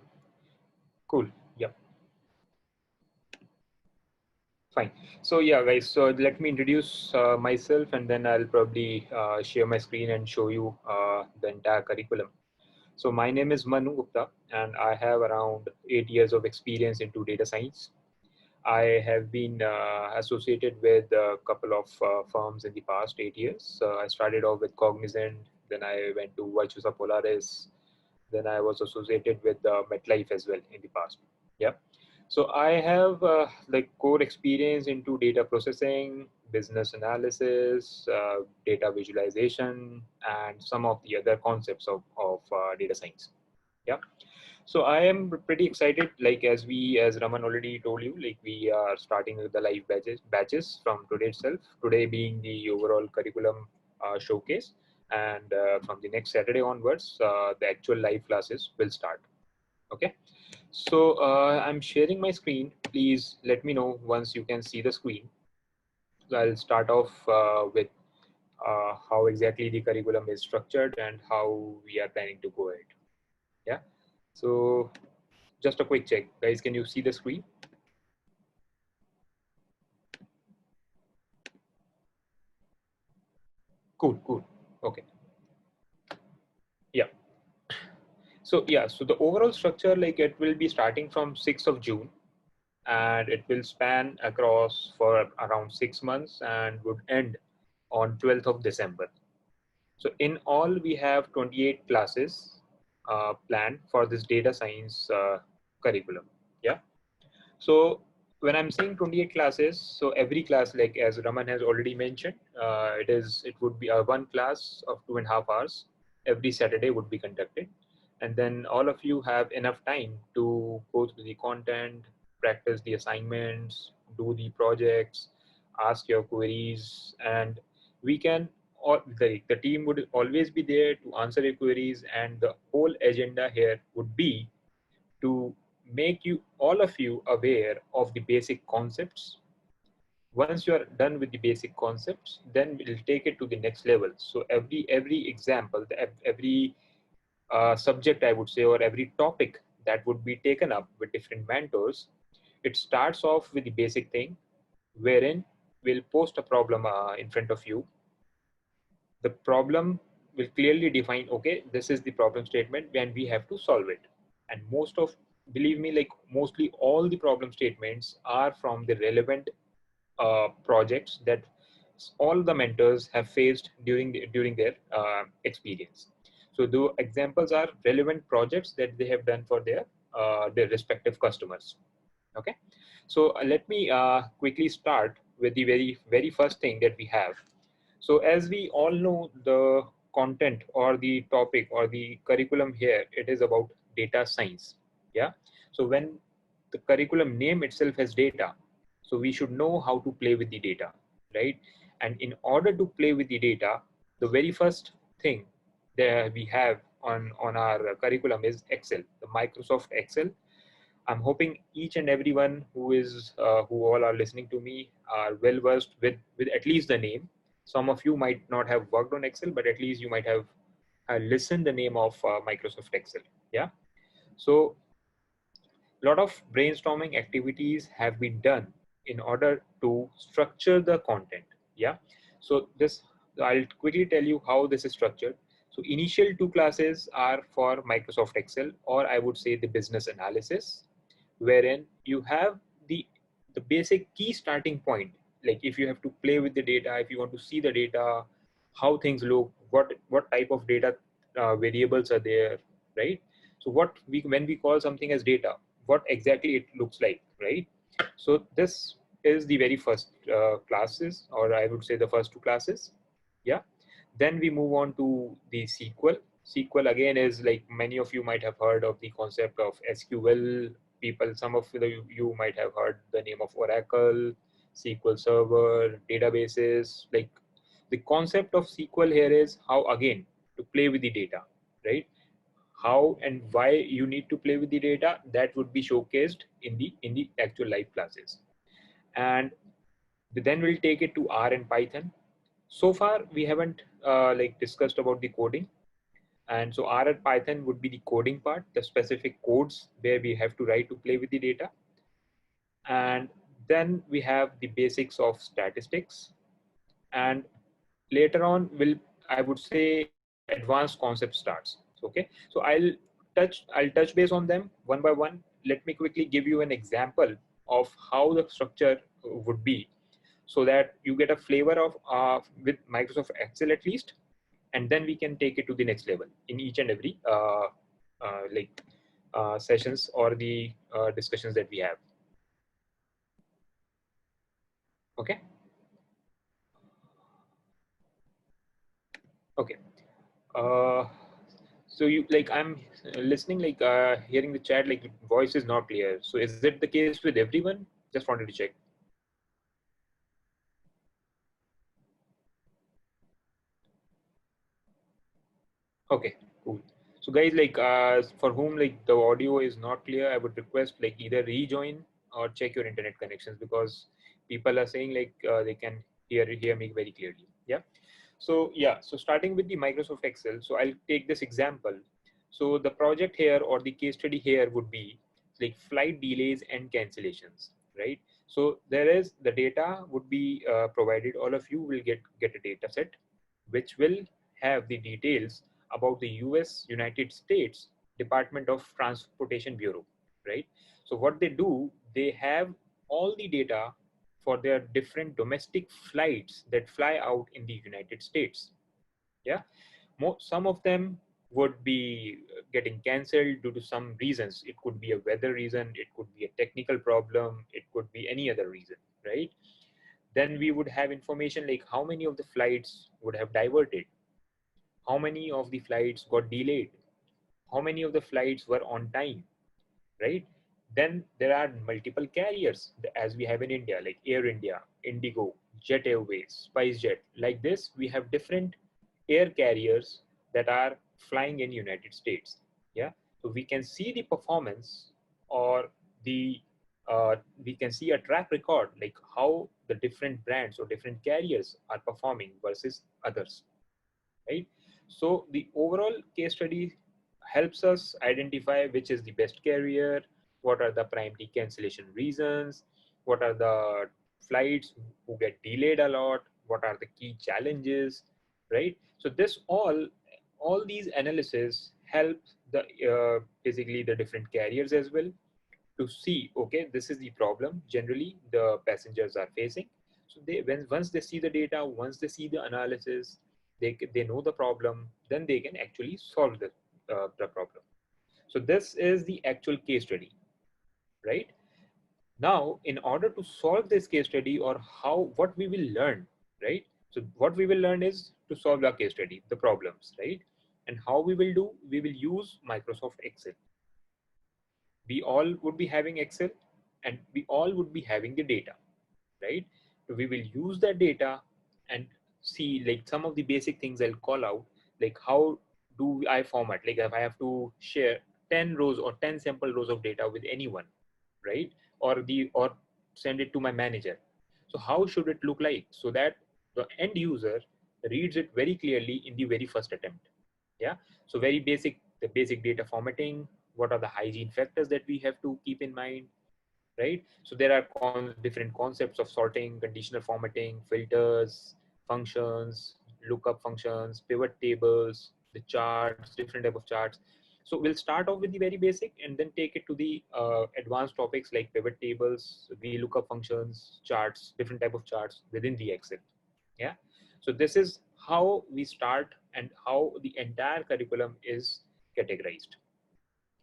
Cool. Yeah. Fine. So yeah, guys. So let me introduce myself, and then I'll probably share my screen and show you the entire curriculum. So my name is Manu Gupta, and I have around 8 years of experience into data science. I have been associated with a couple of firms in the past 8 years. I started off with Cognizant, then I went to Virtusa Polaris, then I was associated with MetLife as well in the past. Yeah. So I have like core experience into data processing, business analysis, data visualization, and some of the other concepts of data science. Yeah. So I am pretty excited, like as Raman already told you, like we are starting with the live batches from today itself, today being the overall curriculum showcase. And from the next Saturday onwards, the actual live classes will start. Okay. So I'm sharing my screen. Please let me know once you can see the screen. So I'll start off with how exactly the curriculum is structured and how we are planning to go ahead. Yeah. So just a quick check, guys. Can you see the screen? Cool, cool. Okay. Yeah. So yeah, so the overall structure, like it will be starting from 6th of June, and it will span across for around 6 months and would end on 12th of December. So in all, we have 28 classes planned for this data science curriculum. Yeah. So when I'm saying 28 classes, so every class, like as Raman has already mentioned, it would be one class of 2.5 hours every Saturday would be conducted. And then all of you have enough time to go through the content, practice the assignments, do the projects, ask your queries, and we can, or the team would always be there to answer your queries. And the whole agenda here would be to make you, all of you, aware of the basic concepts. Once you are done with the basic concepts, then we'll take it to the next level. So every example, every subject, I would say, or every topic that would be taken up with different mentors, it starts off with the basic thing, wherein we'll post a problem in front of you. The problem will clearly define, okay, this is the problem statement and we have to solve it. And believe me, like mostly all the problem statements are from the relevant projects that all the mentors have faced during their experience. So the examples are relevant projects that they have done for their respective customers. Okay. So let me quickly start with the very first thing that we have. So as we all know, the content or the topic or the curriculum here, it is about data science. Yeah. So when the curriculum name itself has data, so we should know how to play with the data, right? And in order to play with the data, the very first thing that we have on our curriculum is Excel, the Microsoft Excel. I'm hoping each and everyone who all are listening to me are well versed with at least the name. Some of you might not have worked on Excel, but at least you might have listened the name of Microsoft Excel. Yeah. So a lot of brainstorming activities have been done in order to structure the content. Yeah. So this, I'll quickly tell you how this is structured. So initial two classes are for Microsoft Excel, or I would say the business analysis, wherein you have the basic key starting point. Like if you have to play with the data, if you want to see the data, how things look, what type of data variables are there, right? So what we, when we call something as data, what exactly it looks like, right? So this is the very first classes, or I would say the first two classes. Yeah. Then we move on to the SQL. SQL again is like many of you might have heard of the concept of SQL. People, some of you might have heard the name of Oracle, SQL Server, databases. Like the concept of SQL here is how, again, to play with the data, right? How and why you need to play with the data, that would be showcased in the actual live classes. And then we'll take it to R and Python. So far we haven't like discussed about the coding, and so R and Python would be the coding part, the specific codes where we have to write to play with the data. And then we have the basics of statistics, and later on will, I would say, the advanced concept starts. Okay, so I'll touch base on them one by one. Let me quickly give you an example of how the structure would be, so that you get a flavor of with Microsoft Excel at least, and then we can take it to the next level in each and every sessions or the discussions that we have. Okay. Okay. So you, like, I'm listening, like hearing the chat, like voice is not clear. So is it the case with everyone? Just wanted to check. Okay, cool. So guys, like for whom like the audio is not clear, I would request like either rejoin or check your internet connections, because people are saying like they can hear me very clearly. Yeah. So yeah, so starting with the Microsoft Excel, so I'll take this example. So the project here or the case study here would be like flight delays and cancellations, right? So there is the data would be provided. All of you will get a data set which will have the details about the United States Department of Transportation Bureau, right? So what they do, they have all the data for their different domestic flights that fly out in the United States. Yeah, some of them would be getting cancelled due to some reasons. It could be a weather reason, it could be a technical problem, it could be any other reason, right? Then we would have information like how many of the flights would have diverted, how many of the flights got delayed, how many of the flights were on time, right? Then there are multiple carriers as we have in India, like Air India, Indigo, Jet Airways, SpiceJet. Like this, we have different air carriers that are flying in United States. Yeah, so we can see the performance, or the we can see a track record, like how the different brands or different carriers are performing versus others, right? So the overall case study helps us identify which is the best carrier, what are the primary cancellation reasons, what are the flights who get delayed a lot, what are the key challenges, right? So this all these analysis help the basically the different carriers as well to see, okay, this is the problem generally the passengers are facing. So they, when once they see the data, once they see the analysis, they know the problem, then they can actually solve the problem. So this is the actual case study, right? Now in order to solve this case study, or how, what we will learn, right? So what we will learn is to solve the case study, the problems, right? And how we will do, we will use Microsoft Excel. We all would be having Excel, and we all would be having the data, right? So we will use that data and see like some of the basic things I'll call out, like how do I format? Like if I have to share 10 rows or 10 sample rows of data with anyone, right? Or send it to my manager. So how should it look like so that the end user reads it very clearly in the very first attempt? Yeah. So very basic, the basic data formatting. What are the hygiene factors that we have to keep in mind? Right? So there are different concepts of sorting, conditional formatting, filters, functions, lookup functions, pivot tables, the charts, different type of charts. So we'll start off with the very basic and then take it to the advanced topics like pivot tables, VLOOKUP functions, charts, different type of charts within the Excel. Yeah. So this is how we start and how the entire curriculum is categorized.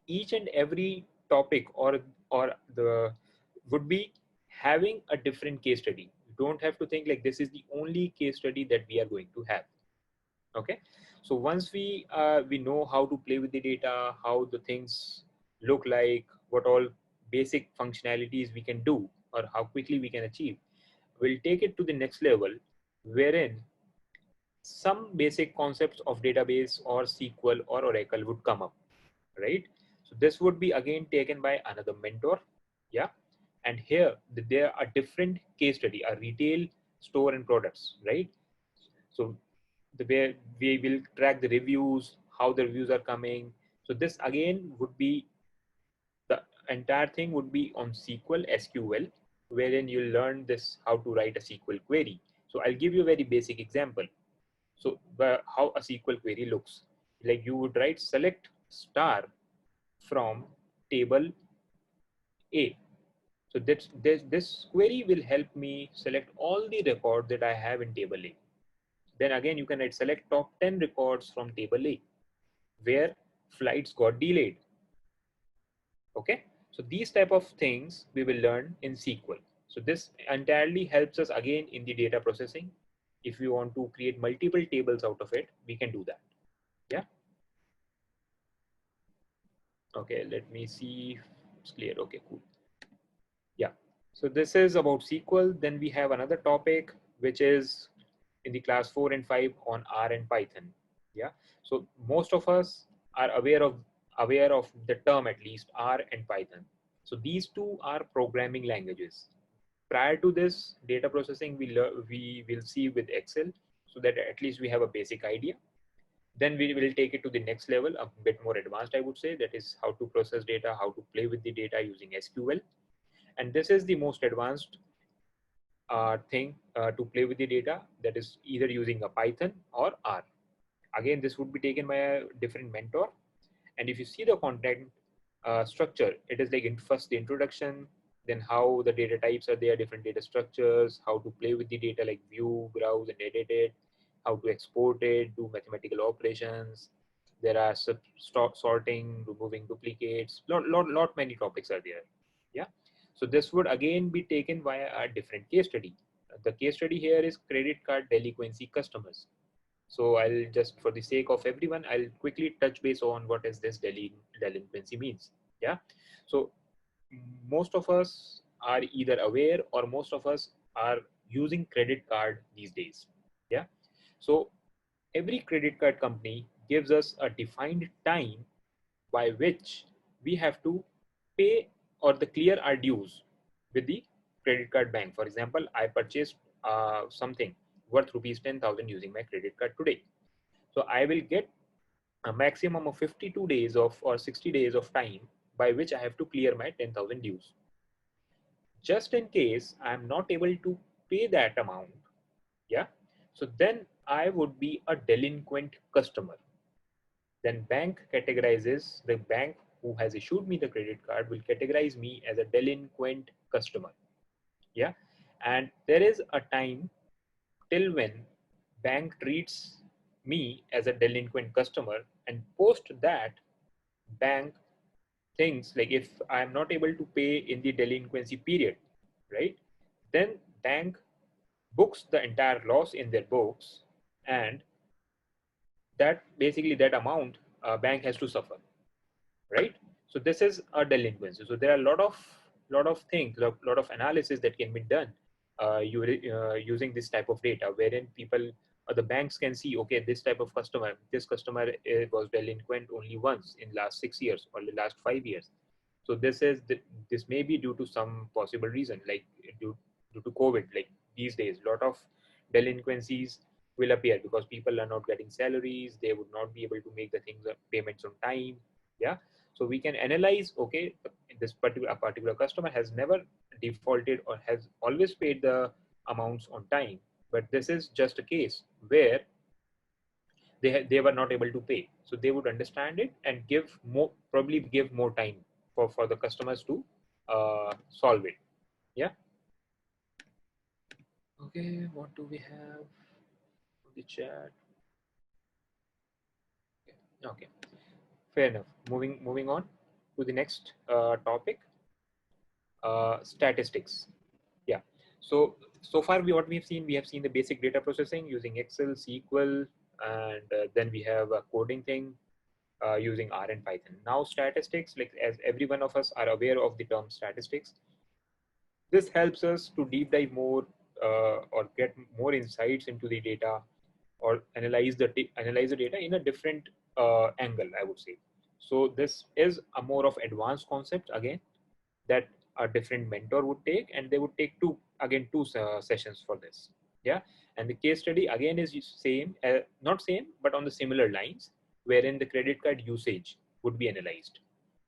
Each and every topic or the would be having a different case study. You don't have to think like this is the only case study that we are going to have. Okay. So once we know how to play with the data, how the things look like, what all basic functionalities we can do or how quickly we can achieve, we'll take it to the next level wherein some basic concepts of database or SQL or Oracle would come up, right? So this would be again taken by another mentor. Yeah. And here there are different case study, a retail store and products, right? So the way we will track the reviews, how the reviews are coming. So this again would be, the entire thing would be on SQL, wherein you learn this, how to write a SQL query. So I'll give you a very basic example. So how a SQL query looks, like you would write select star from table A. So this query will help me select all the records that I have in table A. Then again, you can write select top 10 records from table A, where flights got delayed. Okay. So these type of things we will learn in SQL. So this entirely helps us again in the data processing. If we want to create multiple tables out of it, we can do that. Yeah. Okay, let me see if it's clear. Okay, cool. Yeah. So this is about SQL. Then we have another topic, which is in the class 4 and 5 on R and Python. Yeah. So most of us are aware of the term, at least R and Python. So these two are programming languages. Prior to this, data processing we will see with Excel, so that at least we have a basic idea. Then we will take it to the next level, a bit more advanced, I would say, that is how to process data, how to play with the data using SQL. And this is the most advanced thing to play with the data, that is either using a Python or R. Again, this would be taken by a different mentor. And if you see the content structure, it is like first the introduction, then how the data types are there, different data structures, how to play with the data like view, browse, and edit it, how to export it, do mathematical operations. There are sorting, removing duplicates, lot many topics are there. Yeah. So this would again be taken via a different case study. The case study here is credit card delinquency customers. So I'll just, for the sake of everyone, I'll quickly touch base on what is this delinquency means. Yeah. So most of us are either aware or most of us are using credit card these days. Yeah. So every credit card company gives us a defined time by which we have to pay or the clear our dues with the credit card bank. For example, I purchased something worth rupees 10,000 using my credit card today. So I will get a maximum of 52 days of or 60 days of time by which I have to clear my 10,000 dues. Just in case I'm not able to pay that amount, yeah, so then I would be a delinquent customer. Then the bank who has issued me the credit card will categorize me as a delinquent customer. Yeah. And there is a time till when bank treats me as a delinquent customer, and post that bank thinks like if I am not able to pay in the delinquency period, right, then bank books the entire loss in their books, and that basically that amount bank has to suffer, right? So this is a delinquency. So there are a lot of things, a lot of analysis that can be done using this type of data, wherein people or the banks can see, okay, this type of customer, this customer was delinquent only once in last 6 years or the last 5 years. So this may be due to some possible reason, like due to COVID. Like these days, a lot of delinquencies will appear because people are not getting salaries. They would not be able to make the things payments on time. Yeah. So we can analyze, okay, this particular customer has never defaulted or has always paid the amounts on time. But this is just a case where they were not able to pay. So they would understand it and probably give more time for the customers to solve it. Yeah. Okay, what do we have in the chat? Okay, fair enough. Moving on to the next topic, statistics. Yeah. So far what we have seen the basic data processing using Excel, SQL, and then we have a coding thing using R and Python. Now statistics, like as every one of us are aware of the term statistics, this helps us to deep dive more or get more insights into the data, or analyze the data in a different angle, I would say. So this is a more of advanced concept again that a different mentor would take, and they would take two sessions for this. Yeah. And the case study again is same, not same, but on the similar lines, wherein the credit card usage would be analyzed,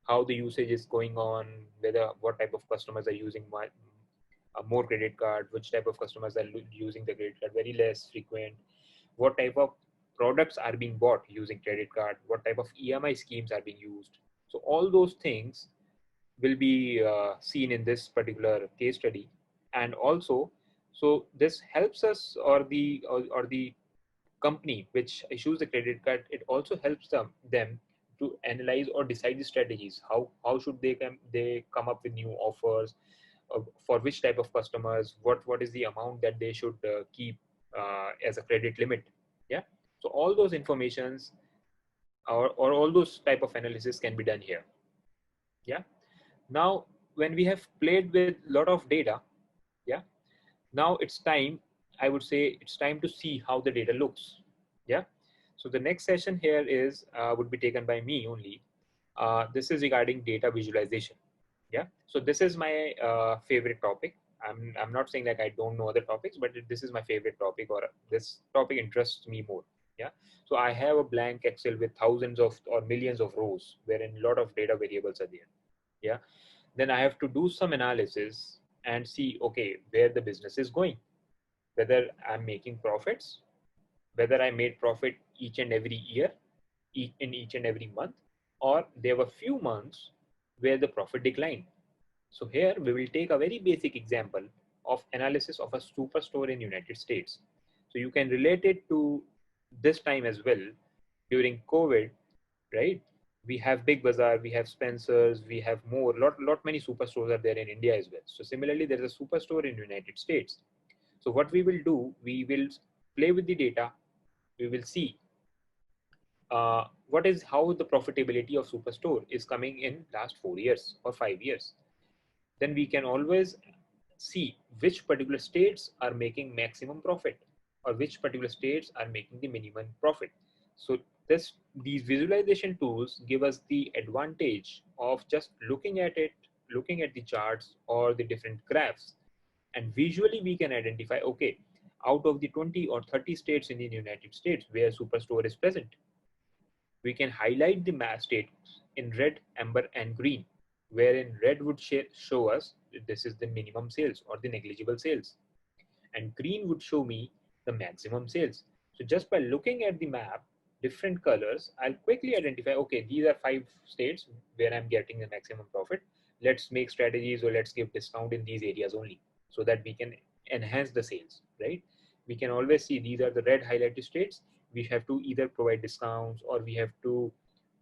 how the usage is going on, what type of customers are using more credit card, which type of customers are using the credit card very less frequent, what type of products are being bought using credit card, what type of EMI schemes are being used. So all those things will be seen in this particular case study. And also, so this helps us, or the company which issues the credit card, it also helps them to analyze or decide the strategies. How should they come up with new offers, for which type of customers, what is the amount that they should keep as a credit limit. Yeah. So all those informations, or all those type of analysis can be done here. Yeah. Now when we have played with a lot of data, yeah, now it's time, I would say it's time to see how the data looks. Yeah. So the next session here is would be taken by me only. This is regarding data visualization. Yeah. So this is my favorite topic. I'm not saying like I don't know other topics, but this is my favorite topic, or this topic interests me more. Yeah. So I have a blank Excel with thousands of or millions of rows wherein a lot of data variables are there. Yeah. Then I have to do some analysis and see, okay, where the business is going, whether I'm making profits, whether I made profit each and every year, in each and every month, or there were few months where the profit declined. So here we will take a very basic example of analysis of a superstore in United States. So you can relate it to this time as well. During COVID, right? We have Big Bazaar, we have Spencer's, we have lot many superstores are there in India as well. So similarly, there is a superstore in United States. So what we will do, we will play with the data. We will see how the profitability of superstore is coming in last 4 years or 5 years. Then we can always see which particular states are making maximum profit, or which particular states are making the minimum profit. So these visualization tools give us the advantage of just looking at the charts or the different graphs, and visually we can identify, okay, out of the 20 or 30 states in the United States where superstore is present, we can highlight the states in red, amber, and green, wherein red would show us this is the minimum sales or the negligible sales, and green would show me the maximum sales. So just by looking at the map, different colors, I'll quickly identify, okay, these are 5 states where I'm getting the maximum profit. Let's make strategies, or let's give discount in these areas only, so that we can enhance the sales, right? We can always see these are the red highlighted states. We have to either provide discounts, or we have to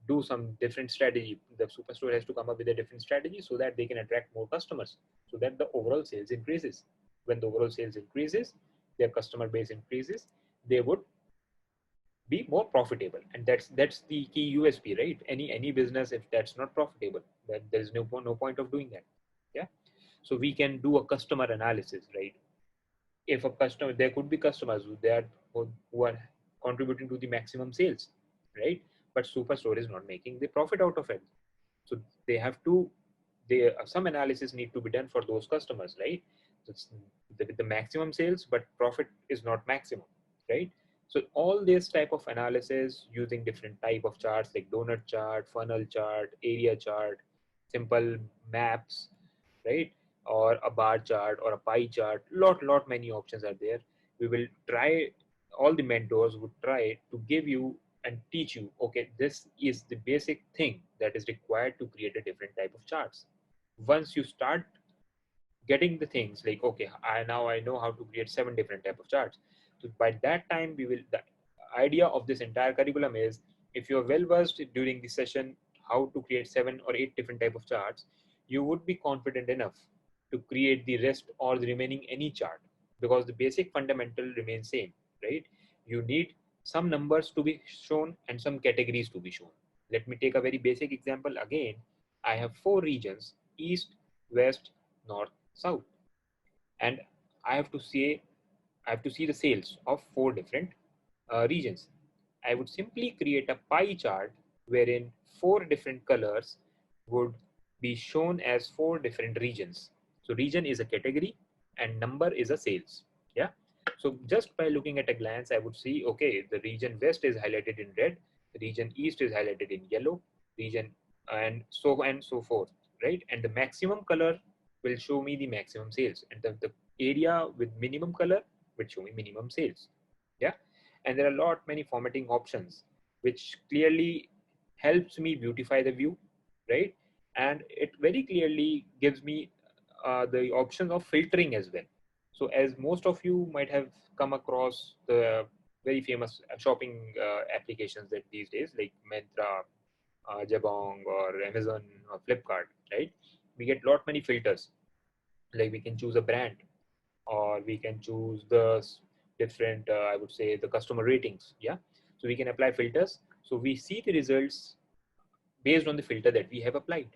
do some different strategy. The superstore has to come up with a different strategy so that they can attract more customers, so that the overall sales increases. When the overall sales increases, their customer base increases, they would be more profitable. And that's the key USP, right? Any business, if that's not profitable, then there's no point of doing that. Yeah. So we can do a customer analysis, right? if a customer, there could be customers who are contributing to the maximum sales, right? But Superstore is not making the profit out of it. So they have to, some analysis need to be done for those customers, right? So it's the maximum sales, but profit is not maximum, right? So all this type of analysis using different type of charts like donut chart, funnel chart, area chart, simple maps, right? Or a bar chart or a pie chart, lot many options are there. We will try, all the mentors would try to give you and teach you, okay, this is the basic thing that is required to create a different type of charts. Once you start getting the things like, okay, I know how to create 7 different type of charts. So by that time, the idea of this entire curriculum is, if you're well versed during the session how to create 7 or 8 different type of charts, you would be confident enough to create the rest or the remaining any chart, because the basic fundamental remains same, right? You need some numbers to be shown and some categories to be shown. Let me take a very basic example again. I have 4 regions: east, west, north, south, and I have to see the sales of 4 different regions. I would simply create a pie chart wherein 4 different colors would be shown as 4 different regions. So region is a category and number is a sales. Yeah. So just by looking at a glance, I would see, okay, the region west is highlighted in red, region east is highlighted in yellow, region and so forth, right? And the maximum color will show me the maximum sales, and the area with minimum color will show me minimum sales. Yeah. And there are a lot many formatting options which clearly helps me beautify the view, right? And it very clearly gives me the option of filtering as well. So as most of you might have come across the very famous shopping applications that these days, like Myntra, Jabong, or Amazon or Flipkart, right? We get lot many filters. Like we can choose a brand, or we can choose the different, I would say, the customer ratings. Yeah. So we can apply filters. So we see the results based on the filter that we have applied.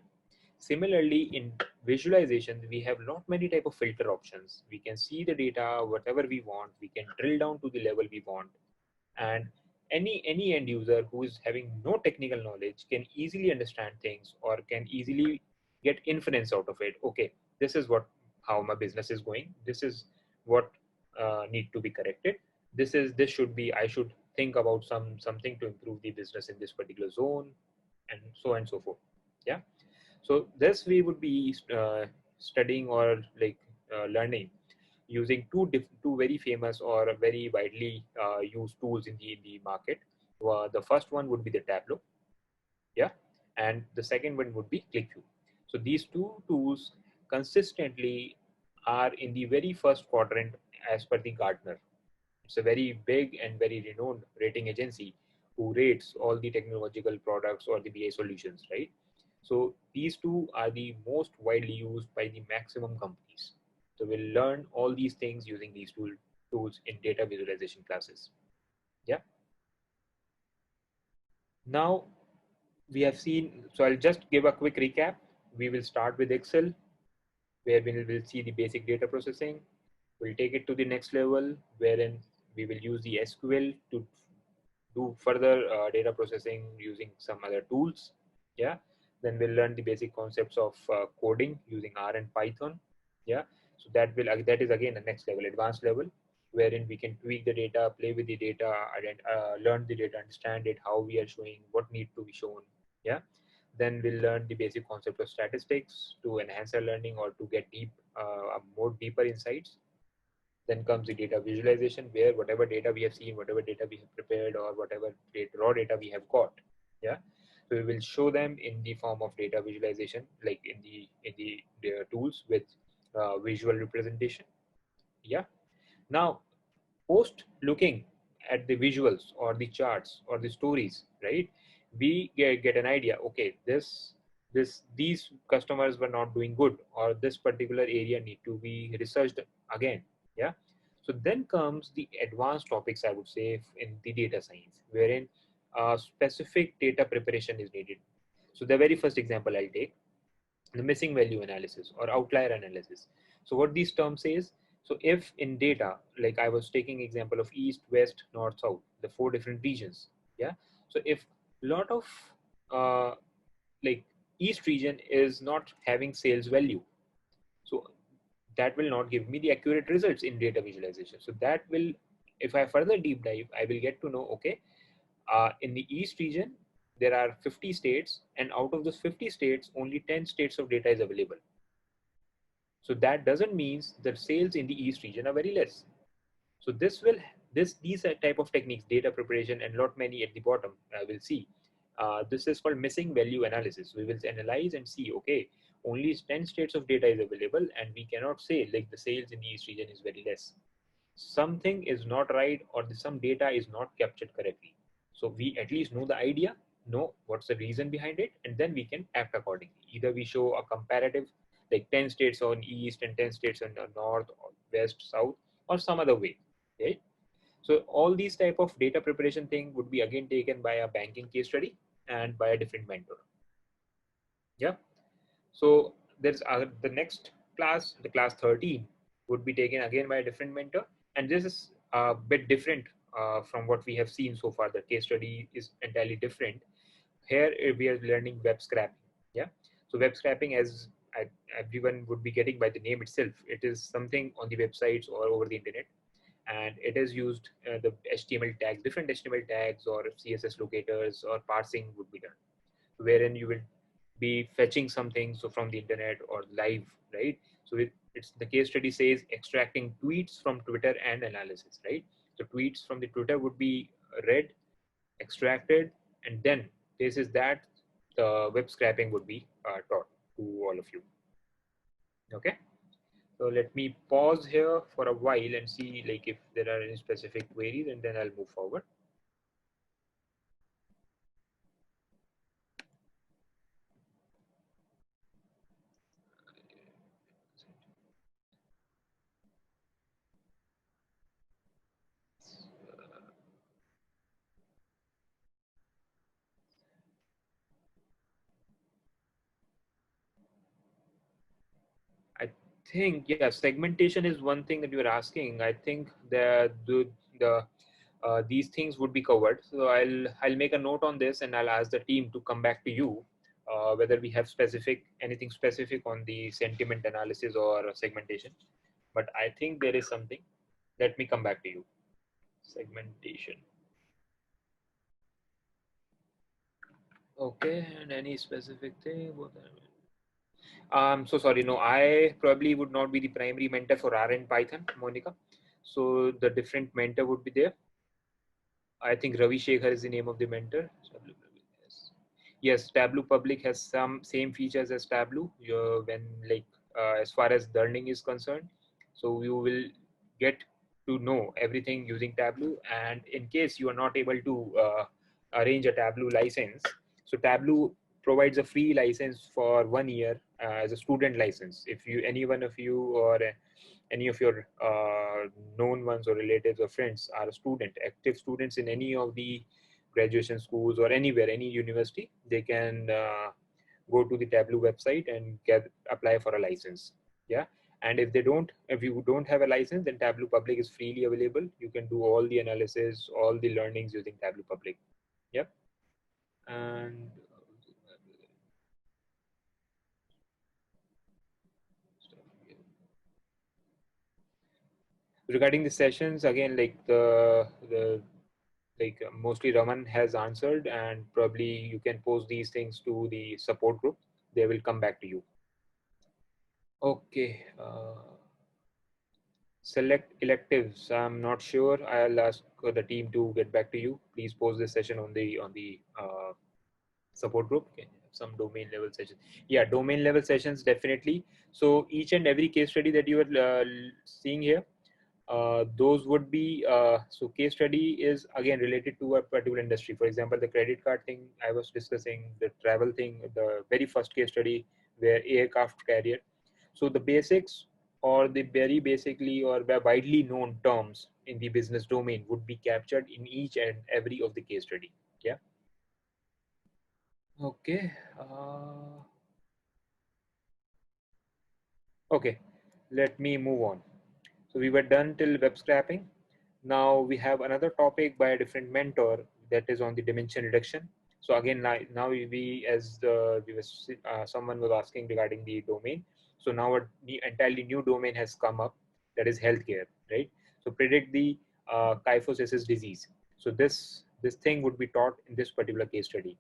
Similarly, in visualization, we have lot many type of filter options. We can see the data, whatever we want. We can drill down to the level we want. And any end user who is having no technical knowledge can easily understand things, or can easily get inference out of it. Okay, this is how my business is going. This is what need to be corrected. This should be, I should think about something to improve the business in this particular zone, and so forth. Yeah. So this we would be studying, or like learning using two very famous or very widely used tools in the market. The first one would be the Tableau, yeah, and the second one would be Qlikview. So these two tools consistently are in the very first quadrant as per the Gartner. It's a very big and very renowned rating agency who rates all the technological products or the BI solutions, right? So these two are the most widely used by the maximum companies. So we'll learn all these things using these tools in data visualization classes. Yeah. Now we have seen, so I'll just give a quick recap. We will start with Excel, where we will see the basic data processing. We'll take it to the next level, wherein we will use the SQL to do further data processing using some other tools. Yeah. Then we'll learn the basic concepts of coding using R and Python. Yeah. So that is again the next level, advanced level, wherein we can tweak the data, play with the data, learn the data, understand it, how we are showing, what need to be shown. Yeah. Then we'll learn the basic concept of statistics to enhance our learning or to get more deeper insights. Then comes the data visualization, where whatever data we have seen, whatever data we have prepared, or whatever raw data we have got, yeah. So we will show them in the form of data visualization, like in the tools with visual representation. Yeah. Now, post looking at the visuals or the charts or the stories, right? We get an idea. Okay, these customers were not doing good, or this particular area need to be researched again. Yeah. So then comes the advanced topics, I would say, in the data science, wherein specific data preparation is needed. So the very first example I'll take, the missing value analysis or outlier analysis. So what these terms says, So if in data, like I was taking example of east, west, north, south, the 4 different regions. Yeah. So if a lot of like east region is not having sales value, so that will not give me the accurate results in data visualization. So that will, if I further deep dive, I will get to know, okay, in the east region there are 50 states, and out of those 50 states only 10 states of data is available. So that doesn't mean the sales in the east region are very less. So these are type of techniques, data preparation, and lot many at the bottom will see. This is called missing value analysis. We will analyze and see, okay, only 10 states of data is available, and we cannot say like the sales in the east region is very less. Something is not right, or some data is not captured correctly. So we at least know the idea, know what's the reason behind it, and then we can act accordingly. Either we show a comparative, like 10 states on east and 10 states on north or west, south, or some other way. Okay. So all these type of data preparation thing would be again taken by a banking case study and by a different mentor. Yeah. So there's the next class, the class 13, would be taken again by a different mentor, and this is a bit different from what we have seen so far. The case study is entirely different. Here we are learning web scraping. Yeah. So web scraping, as everyone would be getting by the name itself, it is something on the websites or over the internet, and it is used the HTML tags, different HTML tags or CSS locators or parsing would be done, wherein you will be fetching something so from the internet or live, right? So it's the case study says extracting tweets from Twitter and analysis, right? So tweets from the Twitter would be read, extracted, and then this is that the web scraping would be taught to all of you. Okay. So let me pause here for a while and see like if there are any specific queries, and then I'll move forward. I think, yeah, segmentation is one thing that you are asking. I think these things would be covered. So I'll make a note on this, and I'll ask the team to come back to you whether we have anything specific on the sentiment analysis or segmentation. But I think there is something. Let me come back to you. Segmentation. Okay, and any specific thing? So sorry, no, I probably would not be the primary mentor for R and Python, Monica. So the different mentor would be there. I think Ravi Shekhar is the name of the mentor. Yes, Tableau Public has some same features as Tableau when like as far as learning is concerned. So you will get to know everything using Tableau, and in case you are not able to arrange a Tableau license, so Tableau provides a free license for 1 year as a student license. If you, any one of you or any of your known ones or relatives or friends are a student, active students in any of the graduation schools or anywhere, any university, they can go to the Tableau website and apply for a license. Yeah. And if you don't have a license, then Tableau Public is freely available. You can do all the analysis, all the learnings using Tableau Public. Yep. And regarding the sessions, again, like mostly Raman has answered, and probably you can post these things to the support group. They will come back to you. Okay. Select electives. I'm not sure. I'll ask the team to get back to you. Please post this session on the support group. Okay. Some domain level sessions. Yeah, domain level sessions definitely. So each and every case study that you are seeing here, those would be so case study is again related to a particular industry. For example, the credit card thing I was discussing, the travel thing, the very first case study where aircraft carrier. So the basics or the very basically or widely known terms in the business domain would be captured in each and every of the case study. Yeah. Okay. Okay. Let me move on. So we were done till web scraping. Now we have another topic by a different mentor that is on the dimension reduction. So again, now we as someone was asking regarding the domain. So now a entirely new domain has come up, that is healthcare, right? So predict the kyphosis disease. So this thing would be taught in this particular case study.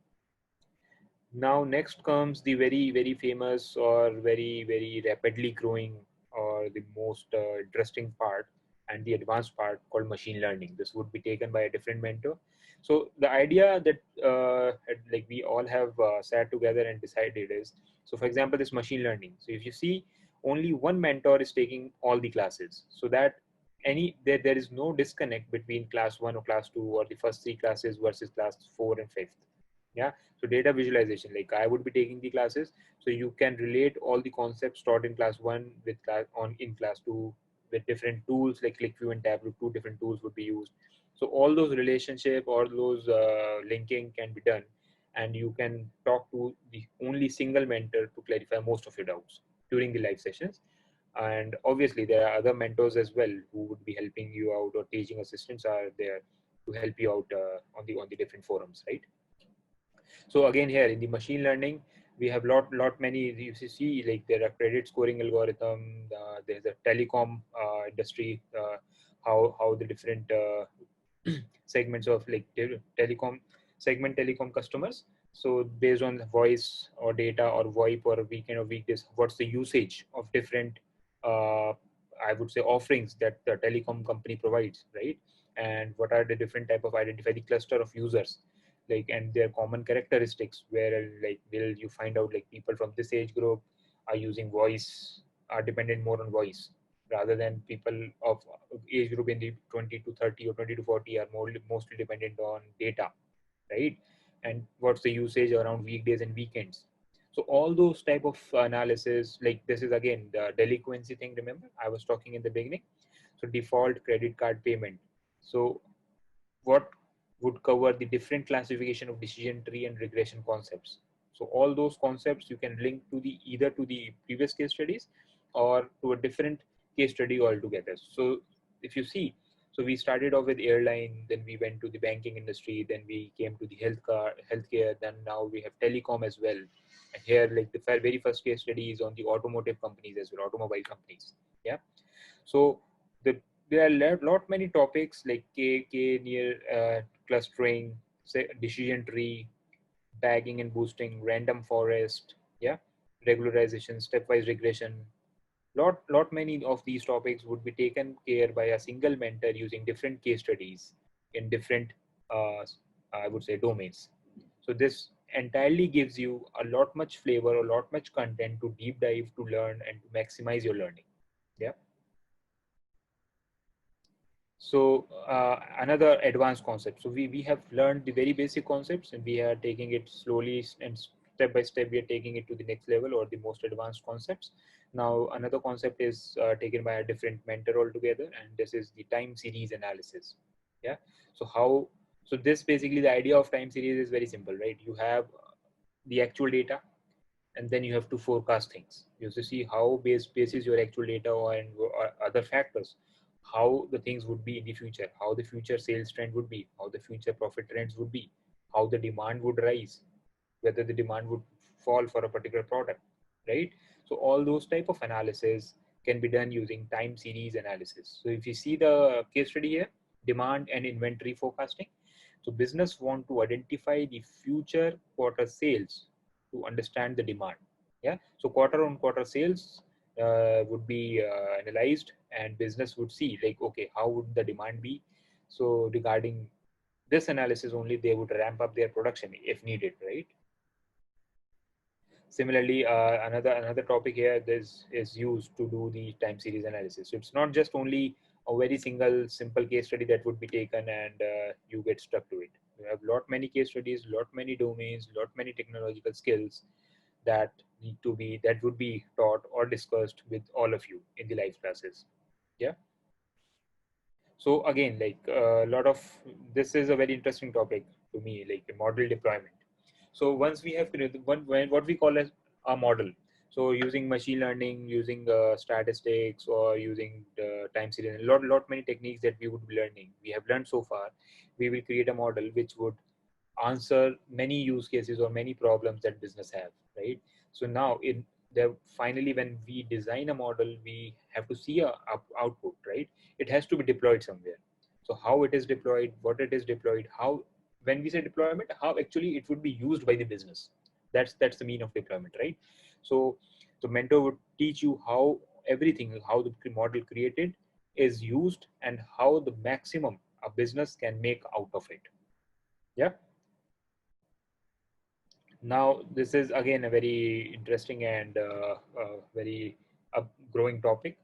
Now next comes the very famous or very rapidly growing or the most interesting part and the advanced part called machine learning. This would be taken by a different mentor. So the idea that like we all have sat together and decided is, so for example, this machine learning. So if you see, only one mentor is taking all the classes, so that there is no disconnect between class 1 or class 2 or the first 3 classes versus class 4 and 5th. Yeah, so data visualization, like I would be taking the classes, so you can relate all the concepts taught in class 1 with in class 2 with different tools like Qlikview and Tableau. 2 different tools would be used. So all those relationship or those linking can be done, and you can talk to the only single mentor to clarify most of your doubts during the live sessions. And obviously there are other mentors as well who would be helping you out, or teaching assistants are there to help you out on the different forums, right? So again, here in the machine learning, we have lot many. You see, like there are credit scoring algorithm. There's a telecom industry. How the different segments of like telecom customers. So based on the voice or data or VoIP or weekend or weekdays, what's the usage of different I would say offerings that the telecom company provides, right? And what are the different type of identify the cluster of users, like, and their common characteristics, where like will you find out like people from this age group are using voice, are dependent more on voice, rather than people of age group in the 20 to 30 or 20 to 40 are mostly dependent on data, right? And what's the usage around weekdays and weekends. So all those type of analysis, like this is again the delinquency thing, remember I was talking in the beginning. So default credit card payment. So what would cover the different classification of decision tree and regression concepts. So all those concepts you can link to the either to the previous case studies or to a different case study altogether. So if you see, so we started off with airline, then we went to the banking industry, then we came to the healthcare, then now we have telecom as well. And here, like the very first case study is on the automotive companies as well, automobile companies. Yeah. So there are lot many topics like K near clustering, say decision tree, tagging and boosting, random forest, yeah, regularization, stepwise regression. Lot many of these topics would be taken care by a single mentor using different case studies in different, I would say, domains. So this entirely gives you a lot much flavor, a lot much content to deep dive, to learn and to maximize your learning. Yeah. So another advanced concept. So we have learned the very basic concepts, and we are taking it slowly and step by step. We are taking it to the next level or the most advanced concepts. Now another concept is taken by a different mentor altogether, and this is the time series analysis. Yeah. So this basically, the idea of time series is very simple, right? You have the actual data, and then you have to forecast things. You have to see how basis your actual data or other factors, how the things would be in the future, how the future sales trend would be, how the future profit trends would be, how the demand would rise, whether the demand would fall for a particular product, right? So all those type of analysis can be done using time series analysis. So if you see the case study here, demand and inventory forecasting. So business want to identify the future quarter sales to understand the demand. Yeah. So quarter on quarter sales would be analyzed, and business would see like, okay, how would the demand be? So regarding this analysis only, they would ramp up their production if needed, right? Similarly, another topic here is used to do the time series analysis. So it's not just only a very simple case study that would be taken and you get stuck to it. You have lot many case studies, lot many domains, lot many technological skills that would be taught or discussed with all of you in the live classes. Yeah. So again, like a lot of this is a very interesting topic to me, like model deployment. So once we have created what we call as a model. So using machine learning, using statistics, or using the time series, lot many techniques that we would be learning, we have learned so far, we will create a model which would answer many use cases or many problems that business have, right? So now in the finally, when we design a model, we have to see a output, right? It has to be deployed somewhere. So how it is deployed, what it is deployed, how, when we say deployment, how actually it would be used by the business. That's the mean of deployment, right? So the mentor would teach you how everything, how the model created is used, and how the maximum a business can make out of it. Yeah. Now this is again a very interesting and very growing topic,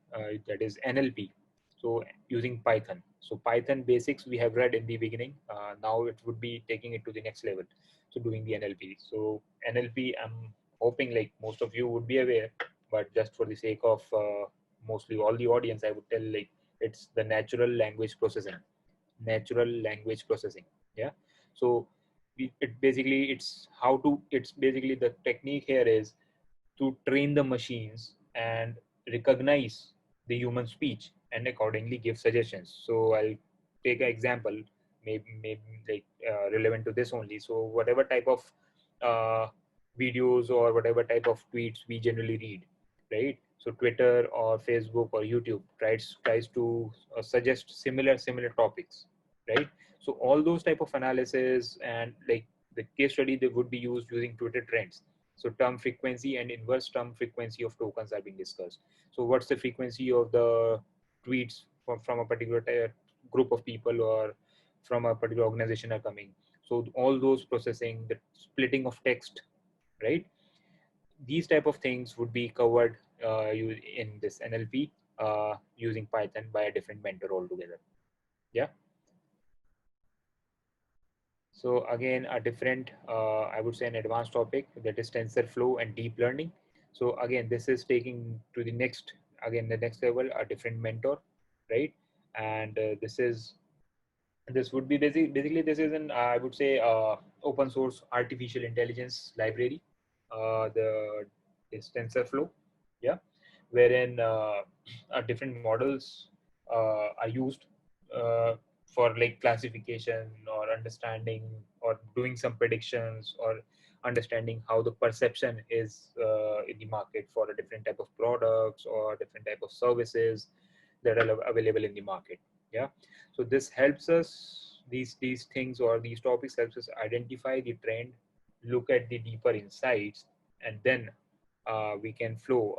that is NLP. So using Python. So Python basics we have read in the beginning. Now it would be taking it to the next level. So doing the NLP. So NLP, I'm hoping like most of you would be aware, but just for the sake of mostly all the audience, I would tell like it's the natural language processing. Natural language processing. Yeah. So it basically, it's basically the technique here is to train the machines and recognize the human speech and accordingly give suggestions. So I'll take an example, maybe like relevant to this only. So whatever type of uh, videos or whatever type of tweets we generally read, right? So Twitter or Facebook or YouTube tries to suggest similar topics, right? So all those type of analysis and like the case study, they would be used using Twitter trends. So term frequency and inverse term frequency of tokens are being discussed. So what's the frequency of the tweets from a particular group of people or from a particular organization are coming. So all those processing, the splitting of text, right? These type of things would be covered in this NLP using Python by a different mentor altogether. Yeah. So again, a different, I would say an advanced topic, that is TensorFlow and deep learning. So again, this is taking to the next, again, the next level, a different mentor, right? And this would be basically this is an, I would say, open source artificial intelligence library, the is TensorFlow, yeah, wherein different models are used uh, for like classification or understanding or doing some predictions or understanding how the perception is in the market for a different type of products or different type of services that are available in the market. Yeah. So this helps us, these things or these topics helps us identify the trend, look at the deeper insights, and then we can flow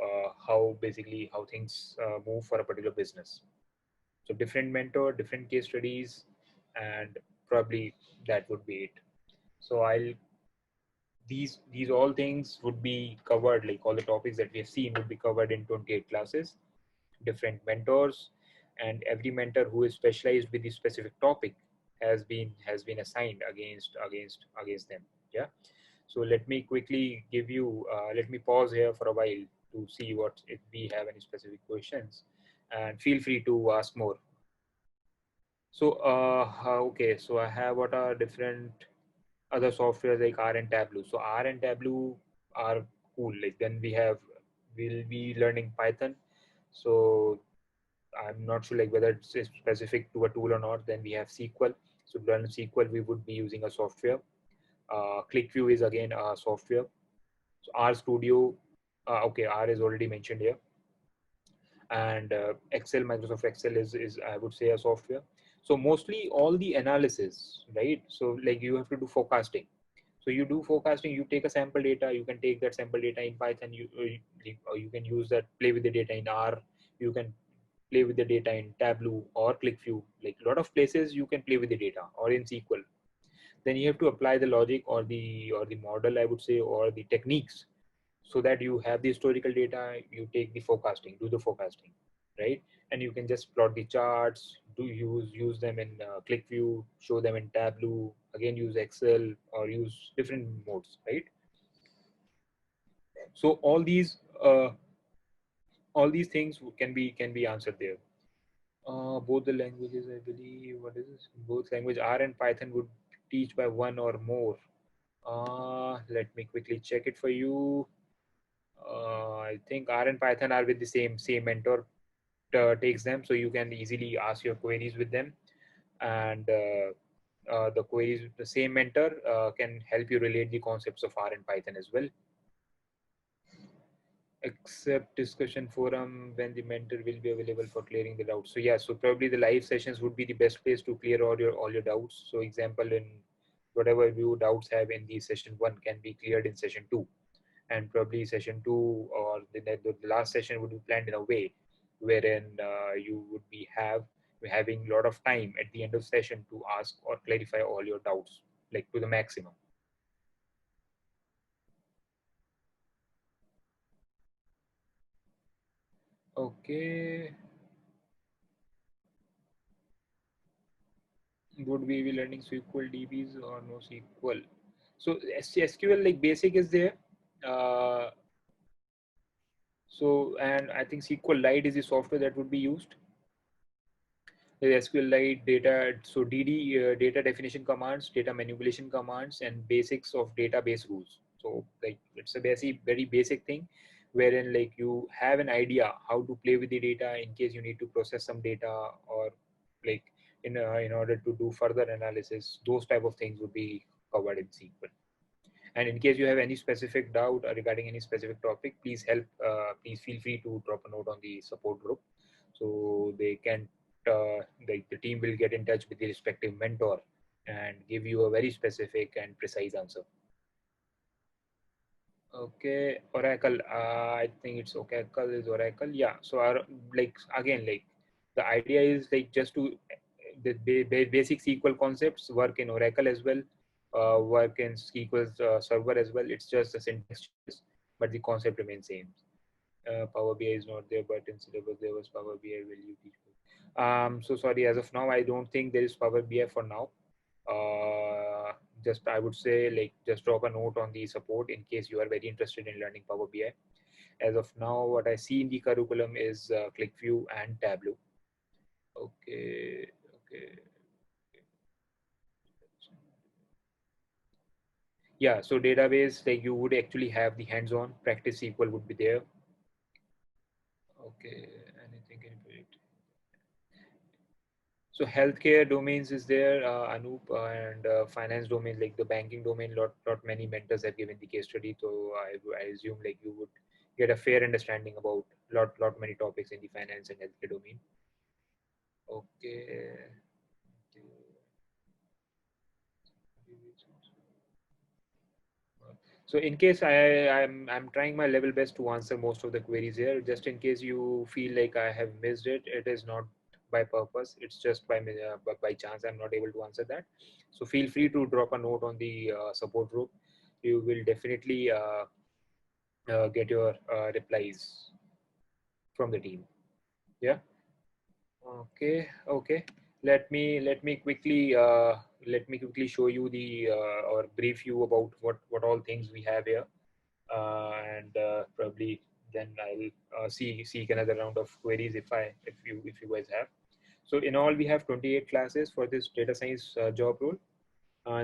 how basically how things move for a particular business. So different mentor, different case studies, and probably that would be it. So I'll these all things would be covered, like all the topics that we have seen would be covered in 28 classes, different mentors, and every mentor who is specialized with the specific topic has been assigned against them. Yeah. So let me quickly give you let me pause here for a while to see what if we have any specific questions, and feel free to ask more. So okay, so I have what are different other softwares like R and Tableau. So R and Tableau are cool. Like then we'll be learning Python. So I'm not sure like whether it's specific to a tool or not. Then we have SQL. So to learn SQL, we would be using a software. Qlikview is again a software. So R Studio, okay, R is already mentioned here. And Excel, Microsoft Excel is I would say a software. So mostly all the analysis, right? So like you have to do forecasting. So you do forecasting, you take a sample data, you can take that sample data in Python, you can use that, play with the data in R, you can play with the data in Tableau or Qlikview. Like a lot of places you can play with the data or in SQL. Then you have to apply the logic or the model, I would say, or the techniques, so that you have the historical data, you take the forecasting, do the forecasting, right? And you can just plot the charts, use them in Qlikview, show them in Tableau, again use Excel or use different modes, right? So all these things can be answered there. Both the languages, I believe, what is this? Both language R and Python would teach by one or more. Let me quickly check it for you. I think R and Python are with the same mentor takes them, so you can easily ask your queries with them, and the queries with the same mentor can help you relate the concepts of R and Python as well. Except discussion forum when the mentor will be available for clearing the doubts. So yeah, so probably the live sessions would be the best place to clear all your doubts. So example, in whatever you doubts have in the session 1 can be cleared in session 2, and probably session 2 or the last session would be planned in a way wherein you would be having a lot of time at the end of session to ask or clarify all your doubts, like to the maximum. Okay. Would we be learning SQL DBs or no SQL? So SQL like basic is there. Uh, and I think SQLite is the software that would be used. The SQLite data, so DD data definition commands, data manipulation commands, and basics of database rules. So like it's a very basic thing, wherein like you have an idea how to play with the data in case you need to process some data, or like in order to do further analysis. Those type of things would be covered in SQL. And in case you have any specific doubt regarding any specific topic, please feel free to drop a note on the support group, so they can the team will get in touch with the respective mentor and give you a very specific and precise answer. Okay, Oracle. I think it's Oracle is Oracle. Yeah. So our, like again, like the idea is like just to the basic SQL concepts work in Oracle as well, work in SQL server as well. It's just the syntax changes, but the concept remains same. Power BI is not there, but in syllabus there was Power BI. Will you teach me? So sorry. As of now, I don't think there is Power BI for now. Just I would say like just drop a note on the support in case you are very interested in learning Power BI. As of now, what I see in the curriculum is Qlikview and Tableau. Okay, okay. Yeah, so database, like you would actually have the hands-on practice SQL would be there. Okay, anything can you predict? So healthcare domains is there, Anup, and finance domain, like the banking domain, lot many mentors have given the case study. So I assume like you would get a fair understanding about lot many topics in the finance and healthcare domain. Okay. So in case I'm trying my level best to answer most of the queries here. Just in case you feel like I have missed it, it is not by purpose. It's just by chance I'm not able to answer that. So feel free to drop a note on the support group. You will definitely get your replies from the team. Yeah. Okay. Okay. Let me quickly show you the or brief you about what all things we have here. And probably then I'll seek another round of queries if you guys have. So in all, we have 28 classes for this data science job role,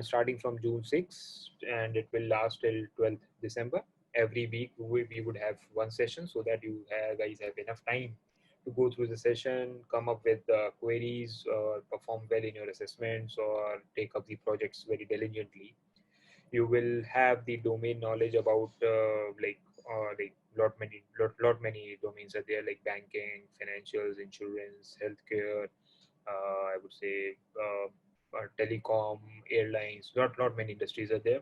starting from June 6th, and it will last till 12th December. Every week we would have one session so that you guys have enough time to go through the session, come up with queries, or perform well in your assessments, or take up the projects very diligently. You will have the domain knowledge about like lot many domains are there, like banking, financials, insurance, healthcare, I would say telecom, airlines. Lot many industries are there.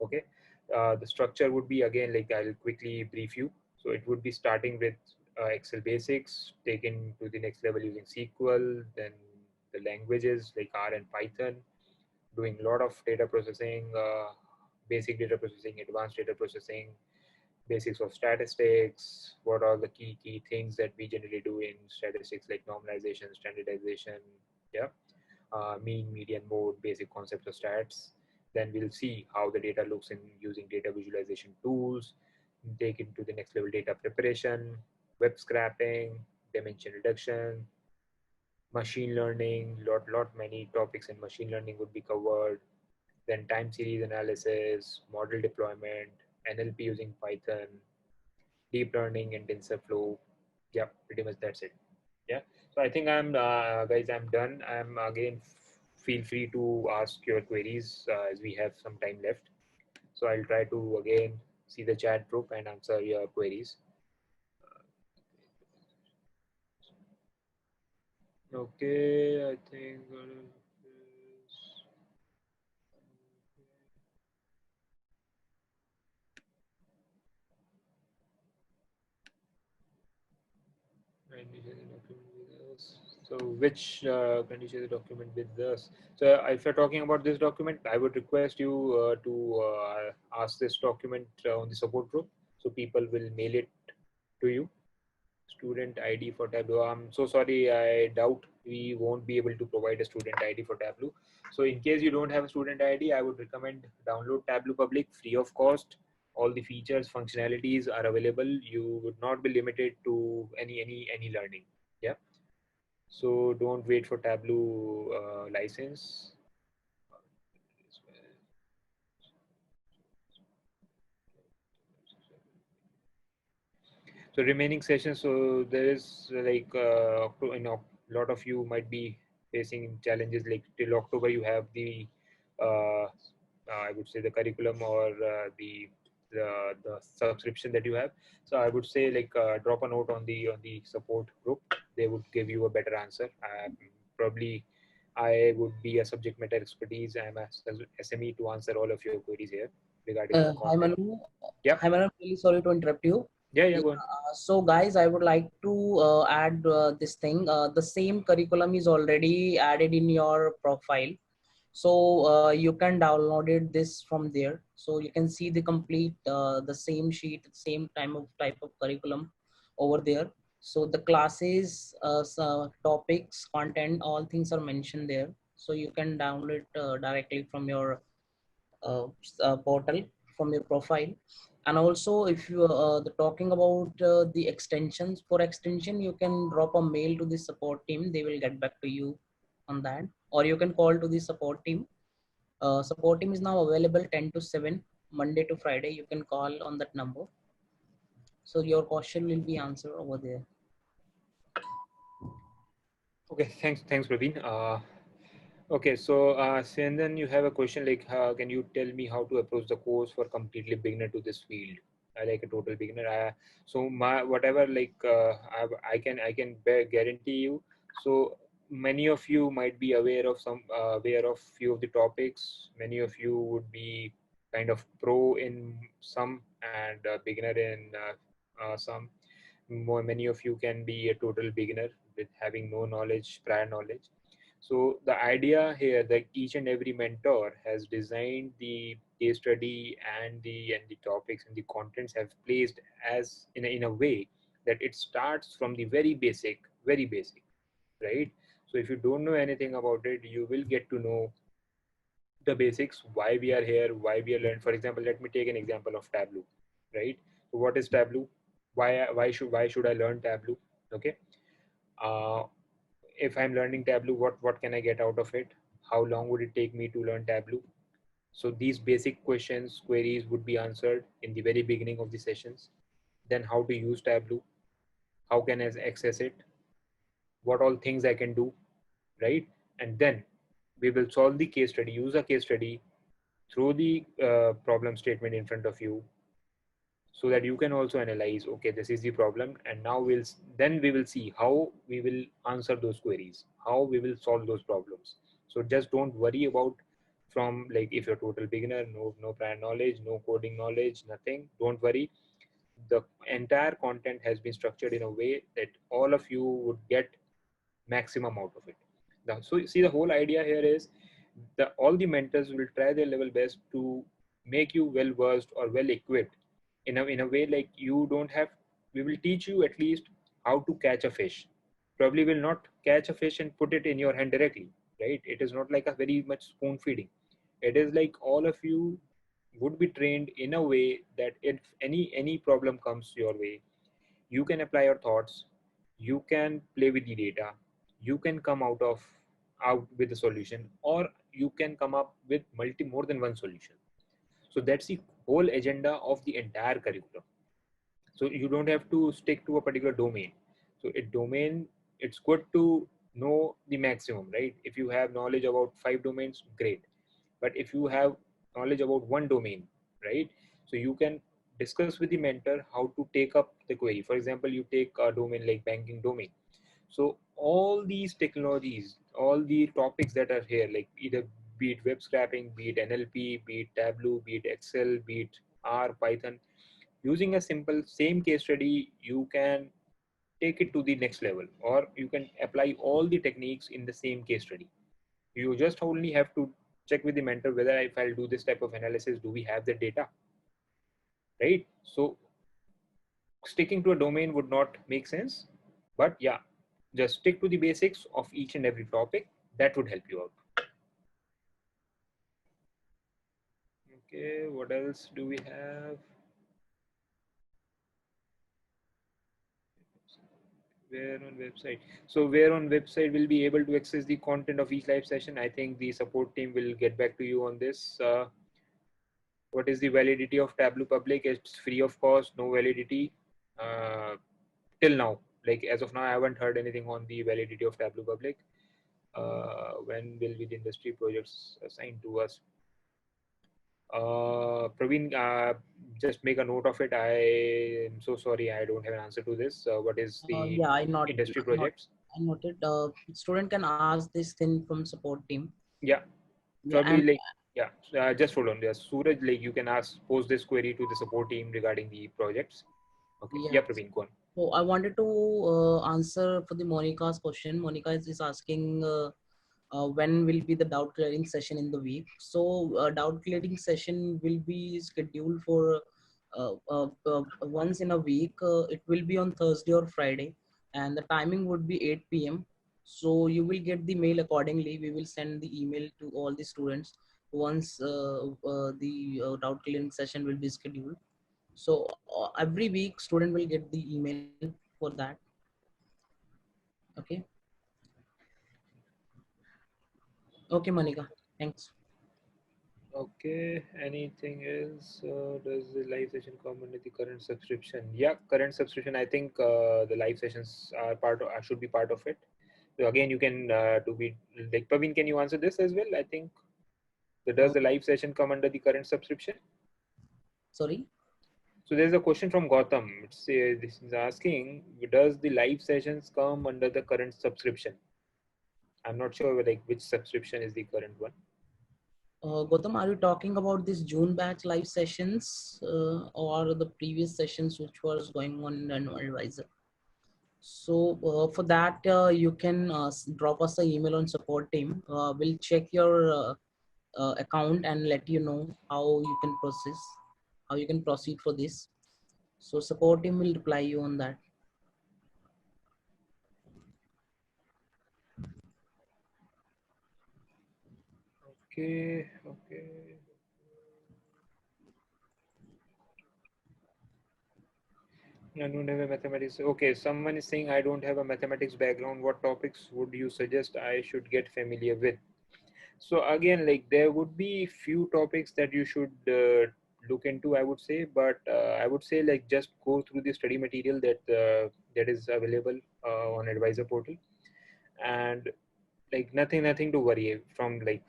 Okay. The structure would be again like I'll quickly brief you. So it would be starting with Excel basics, taken to the next level using SQL, then the languages like R and Python, doing a lot of data processing, basic data processing, advanced data processing, basics of statistics, what are the key things that we generally do in statistics, like normalization, standardization, yeah, mean, median, mode, basic concepts of stats. Then we'll see how the data looks in using data visualization tools, take it to the next level, data preparation, web scraping, dimension reduction, machine learning, lot many topics in machine learning would be covered. Then time series analysis, model deployment, NLP using Python, deep learning and TensorFlow. Yeah, pretty much that's it. Yeah, so I think I'm guys, I'm done. I'm again, feel free to ask your queries as we have some time left. So I'll try to again see the chat group and answer your queries. Okay, I think so which can you share the document with us? So if you're talking about this document, I would request you to ask this document on the support group, so people will mail it to you. Student ID for Tableau. I'm so sorry. I doubt we won't be able to provide a student ID for Tableau. So in case you don't have a student ID, I would recommend download Tableau Public free of cost. All the features, functionalities are available. You would not be limited to any learning. Yeah. So don't wait for Tableau license. So remaining sessions, so there is a lot of you might be facing challenges like till October you have the I would say the curriculum or the subscription that you have. So I would say like drop a note on the support group. They would give you a better answer. Probably I would be a subject matter expertise. I'm a SME to answer all of your queries here regarding the Hi content. Manu. Yeah. Hi Manu. Really sorry to interrupt you. Yeah, go on. So guys, I would like to add this thing. The same curriculum is already added in your profile, so you can download it this from there. So you can see the complete the same sheet, same type of curriculum over there. So the classes, topics, content, all things are mentioned there. So you can download directly from your portal, from your profile. And also if you the talking about the extensions, for extension you can drop a mail to the support team, they will get back to you on that, or you can call to the support team. Support team is now available 10 to 7 Monday to Friday. You can call on that number, so your question will be answered over there. Okay, thanks Praveen. Okay, so Sendan, you have a question like, can you tell me how to approach the course for completely beginner to this field? I like a total beginner. So my whatever like I can guarantee you. So many of you might be aware of few of the topics. Many of you would be kind of pro in some and beginner in some. Many of you can be a total beginner with having no knowledge, prior knowledge. So the idea here that each and every mentor has designed the case study and the topics and the contents have placed as in a way that it starts from the very basic, right? So if you don't know anything about it, you will get to know the basics, why we are here, why we are learning. For example, let me take an example of Tableau, right? So what is Tableau? Why should I learn Tableau? Okay. Uh, if I'm learning Tableau, what can I get out of it? How long would it take me to learn Tableau? So these basic questions, queries would be answered in the very beginning of the sessions. Then how to use Tableau? How can I access it? What all things I can do, right? And then we will solve the case study, use a case study through the problem statement in front of you, so that you can also analyze, okay, this is the problem, and now we will see how we will answer those queries, how we will solve those problems. So just don't worry about, from like, if you're total beginner, no prior knowledge, no coding knowledge, nothing, don't worry. The entire content has been structured in a way that all of you would get maximum out of it. So you see, the whole idea here is that all the mentors will try their level best to make you well versed or well equipped in a way like you don't have. We will teach you at least how to catch a fish. Probably will not catch a fish and put it in your hand directly, right? It is not like a very much spoon feeding. It is like all of you would be trained in a way that if any problem comes your way, you can apply your thoughts, you can play with the data, you can come out with a solution, or you can come up with more than one solution. So that's the whole agenda of the entire curriculum. So you don't have to stick to a particular domain. So a domain, it's good to know the maximum, right? If you have knowledge about 5 domains, great. But if you have knowledge about one domain, right, so you can discuss with the mentor how to take up the query. For example, you take a domain like banking domain. So all these technologies, all the topics that are here, like either be it web scraping, be it NLP, be it Tableau, be it Excel, be it R, Python, using a simple same case study, you can take it to the next level, or you can apply all the techniques in the same case study. You just only have to check with the mentor whether if I'll do this type of analysis, do we have the data, right? So sticking to a domain would not make sense, but yeah, just stick to the basics of each and every topic. That would help you out. Okay, what else do we have? Where on website? So where on website will be able to access the content of each live session? I think the support team will get back to you on this. What is the validity of Tableau Public? It's free of cost, no validity till now. Like as of now, I haven't heard anything on the validity of Tableau Public. When will be the industry projects assigned to us? Praveen, just make a note of it. I am so sorry, I don't have an answer to this. What is the Yeah, industry projects? I noted. Student can ask this thing from support team. Yeah, Yeah, probably and like, yeah, just hold on. Yeah, Suraj, like you can pose this query to the support team regarding the projects. Okay, yeah. yeah, Praveen, go on. So I wanted to answer for the Monica's question. Monica is asking when will be the doubt clearing session in the week. So doubt clearing session will be scheduled for once in a week. It will be on Thursday or Friday, and the timing would be 8 p.m. So you will get the mail accordingly. We will send the email to all the students once the doubt clearing session will be scheduled. So every week student will get the email for that. Okay. Okay, Monica. Thanks. Okay, anything else? Does the live session come under the current subscription? Yeah, current subscription. I think the live sessions are part of, should be part of it. So again, you can to be like Pavin, can you answer this as well? I think. So does Uh, the live session come under the current subscription? Sorry. So there's a question from Gotham. This is asking, does the live sessions come under the current subscription? I'm not sure like which subscription is the current one. Gautam, are you talking about this June batch live sessions or the previous sessions which was going on in advisor? So for that, you can drop us an email on support team. We'll check your account and let you know how you can process, how you can proceed for this. So support team will reply you on that. Okay, okay. I don't have a mathematics. Okay, someone is saying I don't have a mathematics background. What topics would you suggest I should get familiar with? So again, like there would be few topics that you should look into, I would say, but I would say like just go through the study material that is available on Advisor portal, and like nothing to worry from like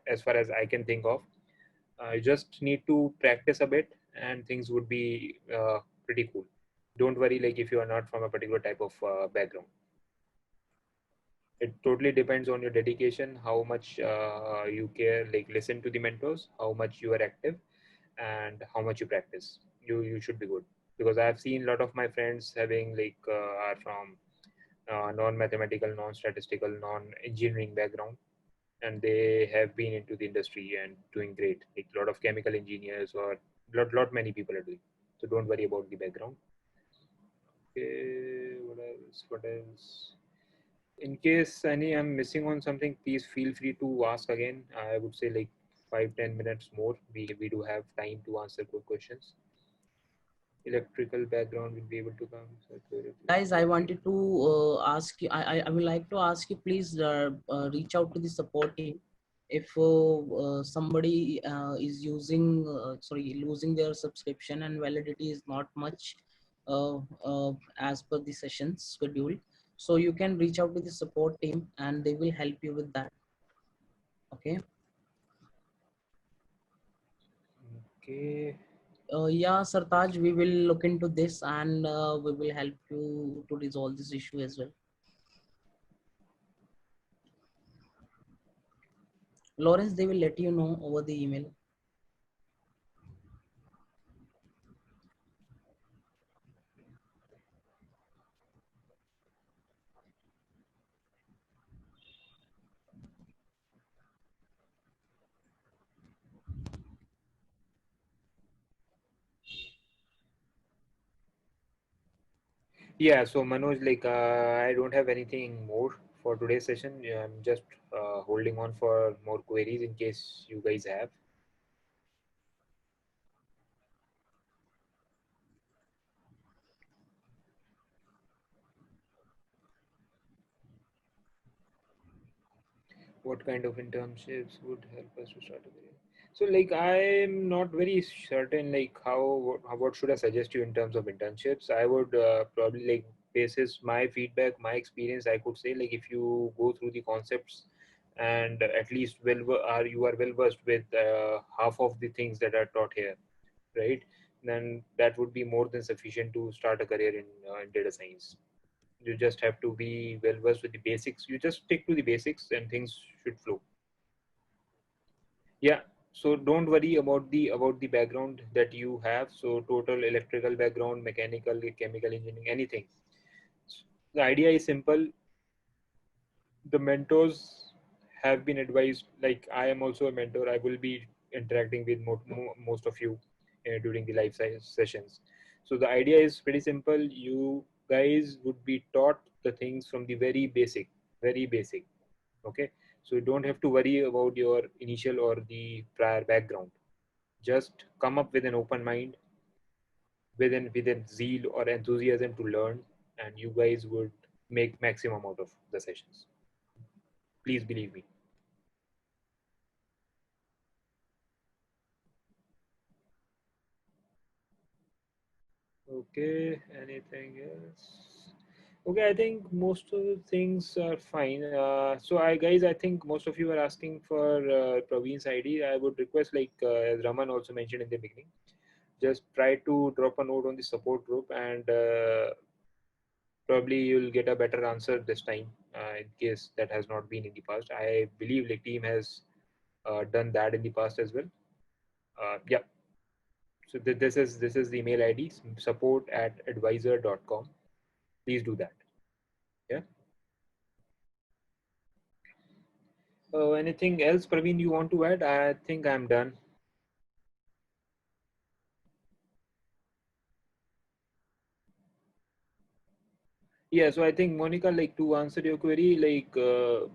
as far as I can think of. You just need to practice a bit, and things would be pretty cool. Don't worry, like if you are not from a particular type of background. It totally depends on your dedication, how much you care, like listen to the mentors, how much you are active, and how much you practice. You should be good, because I have seen a lot of my friends having like are from non-mathematical, non-statistical, non-engineering background, and they have been into the industry and doing great. Like a lot of chemical engineers or lot many people are doing. So don't worry about the background. Okay, what else? What else? In case any I'm missing on something, please feel free to ask again. I would say like 5-10 minutes more. We do have time to answer good questions. Electrical background will be able to come. Guys, I wanted to ask you, I would like to ask you, please reach out to the support team. If somebody is using, sorry, losing their subscription and validity is not much, as per the session schedule. So you can reach out to the support team and they will help you with that. Okay. Okay. Yeah, Sartaj, we will look into this and we will help you to resolve this issue as well. Lawrence, they will let you know over the email. Yeah, so Manoj, like I don't have anything more for today's session. Yeah, I'm just holding on for more queries in case you guys have. What kind of internships would help us to start a career? So like I'm not very certain like what should I suggest you in terms of internships. I would probably like basis my feedback, my experience, I could say like if you go through the concepts and at least you are well versed with half of the things that are taught here, right? Then that would be more than sufficient to start a career in data science. You just have to be well versed with the basics. You just stick to the basics and things should flow. Yeah, so don't worry about the background that you have. So total electrical background, mechanical, chemical engineering, anything. The idea is simple. The mentors have been advised, like I am also a mentor. I will be interacting with most of you during the live sessions. So the idea is pretty simple. You guys would be taught the things from the very basic. Okay, so you don't have to worry about your initial or the prior background. Just come up with an open mind, with a zeal or enthusiasm to learn, and you guys would make maximum out of the sessions. Please believe me. Okay, anything else? Okay, I think most of the things are fine. So I think most of you are asking for Praveen's ID. I would request, like as Raman also mentioned in the beginning, just try to drop a note on the support group, and probably you'll get a better answer this time. In case that has not been in the past, I believe the team has done that in the past as well. Yeah. So this is the email ID, support@edwisor.com. Please do that. Yeah. Anything else, Praveen, you want to add? I think I'm done. Yeah, so I think Monica, like to answer your query, like the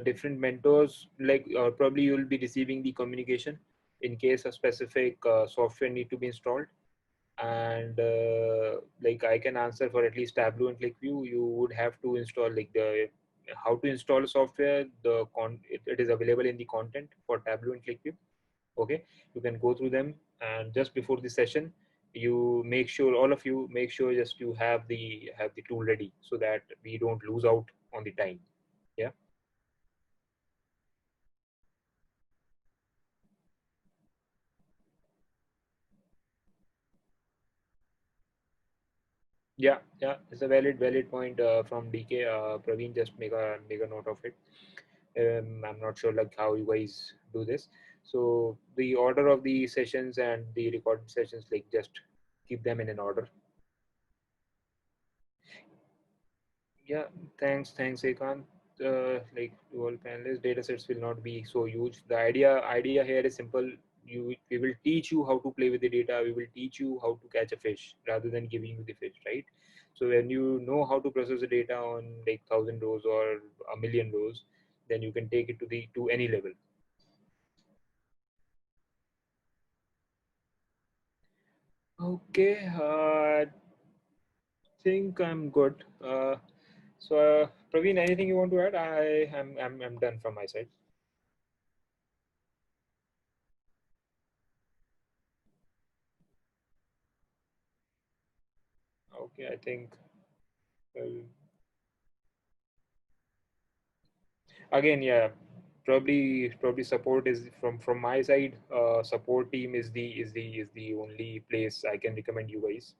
different mentors, like probably you'll be receiving the communication in case a specific software need to be installed. And like I can answer for at least Tableau and Qlikview. You would have to install like the how to install a software. It is available in the content for Tableau and Qlikview. Okay, you can go through them, and just before the session you make sure, all of you make sure just you have the tool ready so that we don't lose out on the time. Yeah. Yeah, it's a valid point from DK. Praveen, just make a note of it. I'm not sure like how you guys do this. So the order of the sessions and the recorded sessions, like just keep them in an order. Yeah, thanks, Ekant. Like to all panelists, data sets will not be so huge. The idea here is simple. We will teach you how to play with the data. We will teach you how to catch a fish rather than giving you the fish, right? So when you know how to process the data on like 1,000 rows or a million rows, then you can take it to any level. Okay, I think I'm good. Praveen, anything you want to add? I'm done from my side. Okay, I think again, yeah, probably support is from my side. Support team is the only place I can recommend you guys.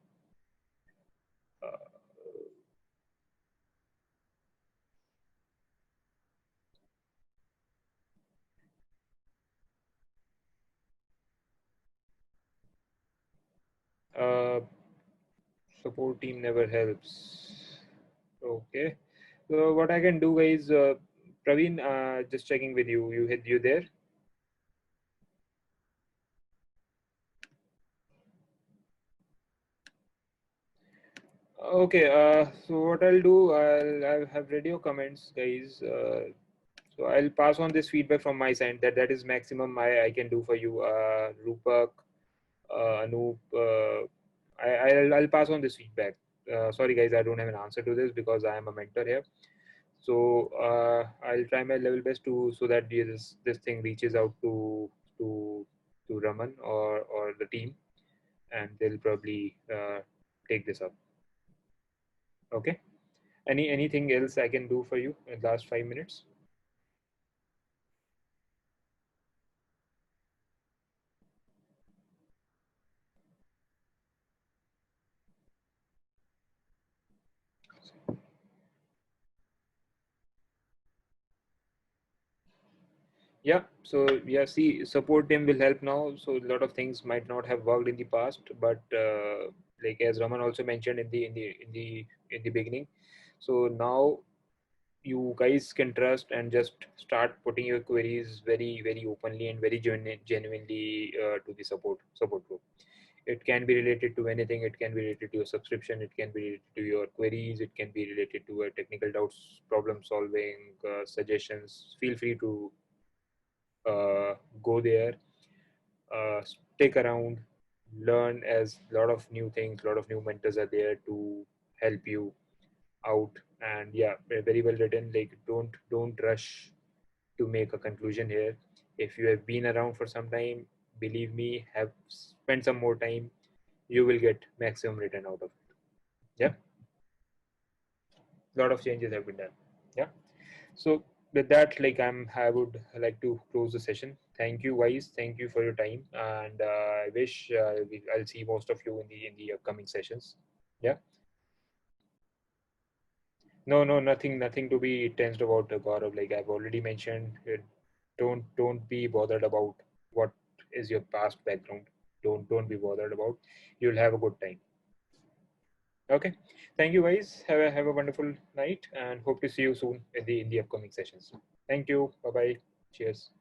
Support team never helps. Okay, so what I can do, guys, Praveen, just checking with you. You there? Okay, so what I'll do, I'll have read your comments, guys. So I'll pass on this feedback from my side. That is maximum I can do for you, Rupak, Anoop. I'll pass on this feedback. Sorry, guys, I don't have an answer to this because I am a mentor here. So I'll try my level best to so that this thing reaches out to to Raman or the team, and they'll probably take this up. Okay. Anything else I can do for you in the last 5 minutes? Yeah, so yeah, see, support team will help now. So a lot of things might not have worked in the past, but like as Raman also mentioned in the beginning, so now you guys can trust and just start putting your queries very openly and very genuinely to the support group. It can be related to anything. It can be related to your subscription. It can be related to your queries. It can be related to technical doubts, problem solving, suggestions. Feel free to go there, stick around, learn, as a lot of new things, a lot of new mentors are there to help you out. And yeah, very well written. Like don't rush to make a conclusion here. If you have been around for some time, believe me, have spent some more time, you will get maximum return out of it. Yeah, a lot of changes have been done. Yeah. So with that, like I would like to close the session. Thank you, guys. Thank you for your time, and I wish I'll see most of you in the upcoming sessions. Yeah. No, nothing to be tensed about, Gaurav. Like I've already mentioned, don't be bothered about what is your past background. Don't be bothered about. You'll have a good time. Okay. Thank you, guys. Have a wonderful night, and hope to see you soon in the upcoming sessions. Thank you. Bye bye. Cheers.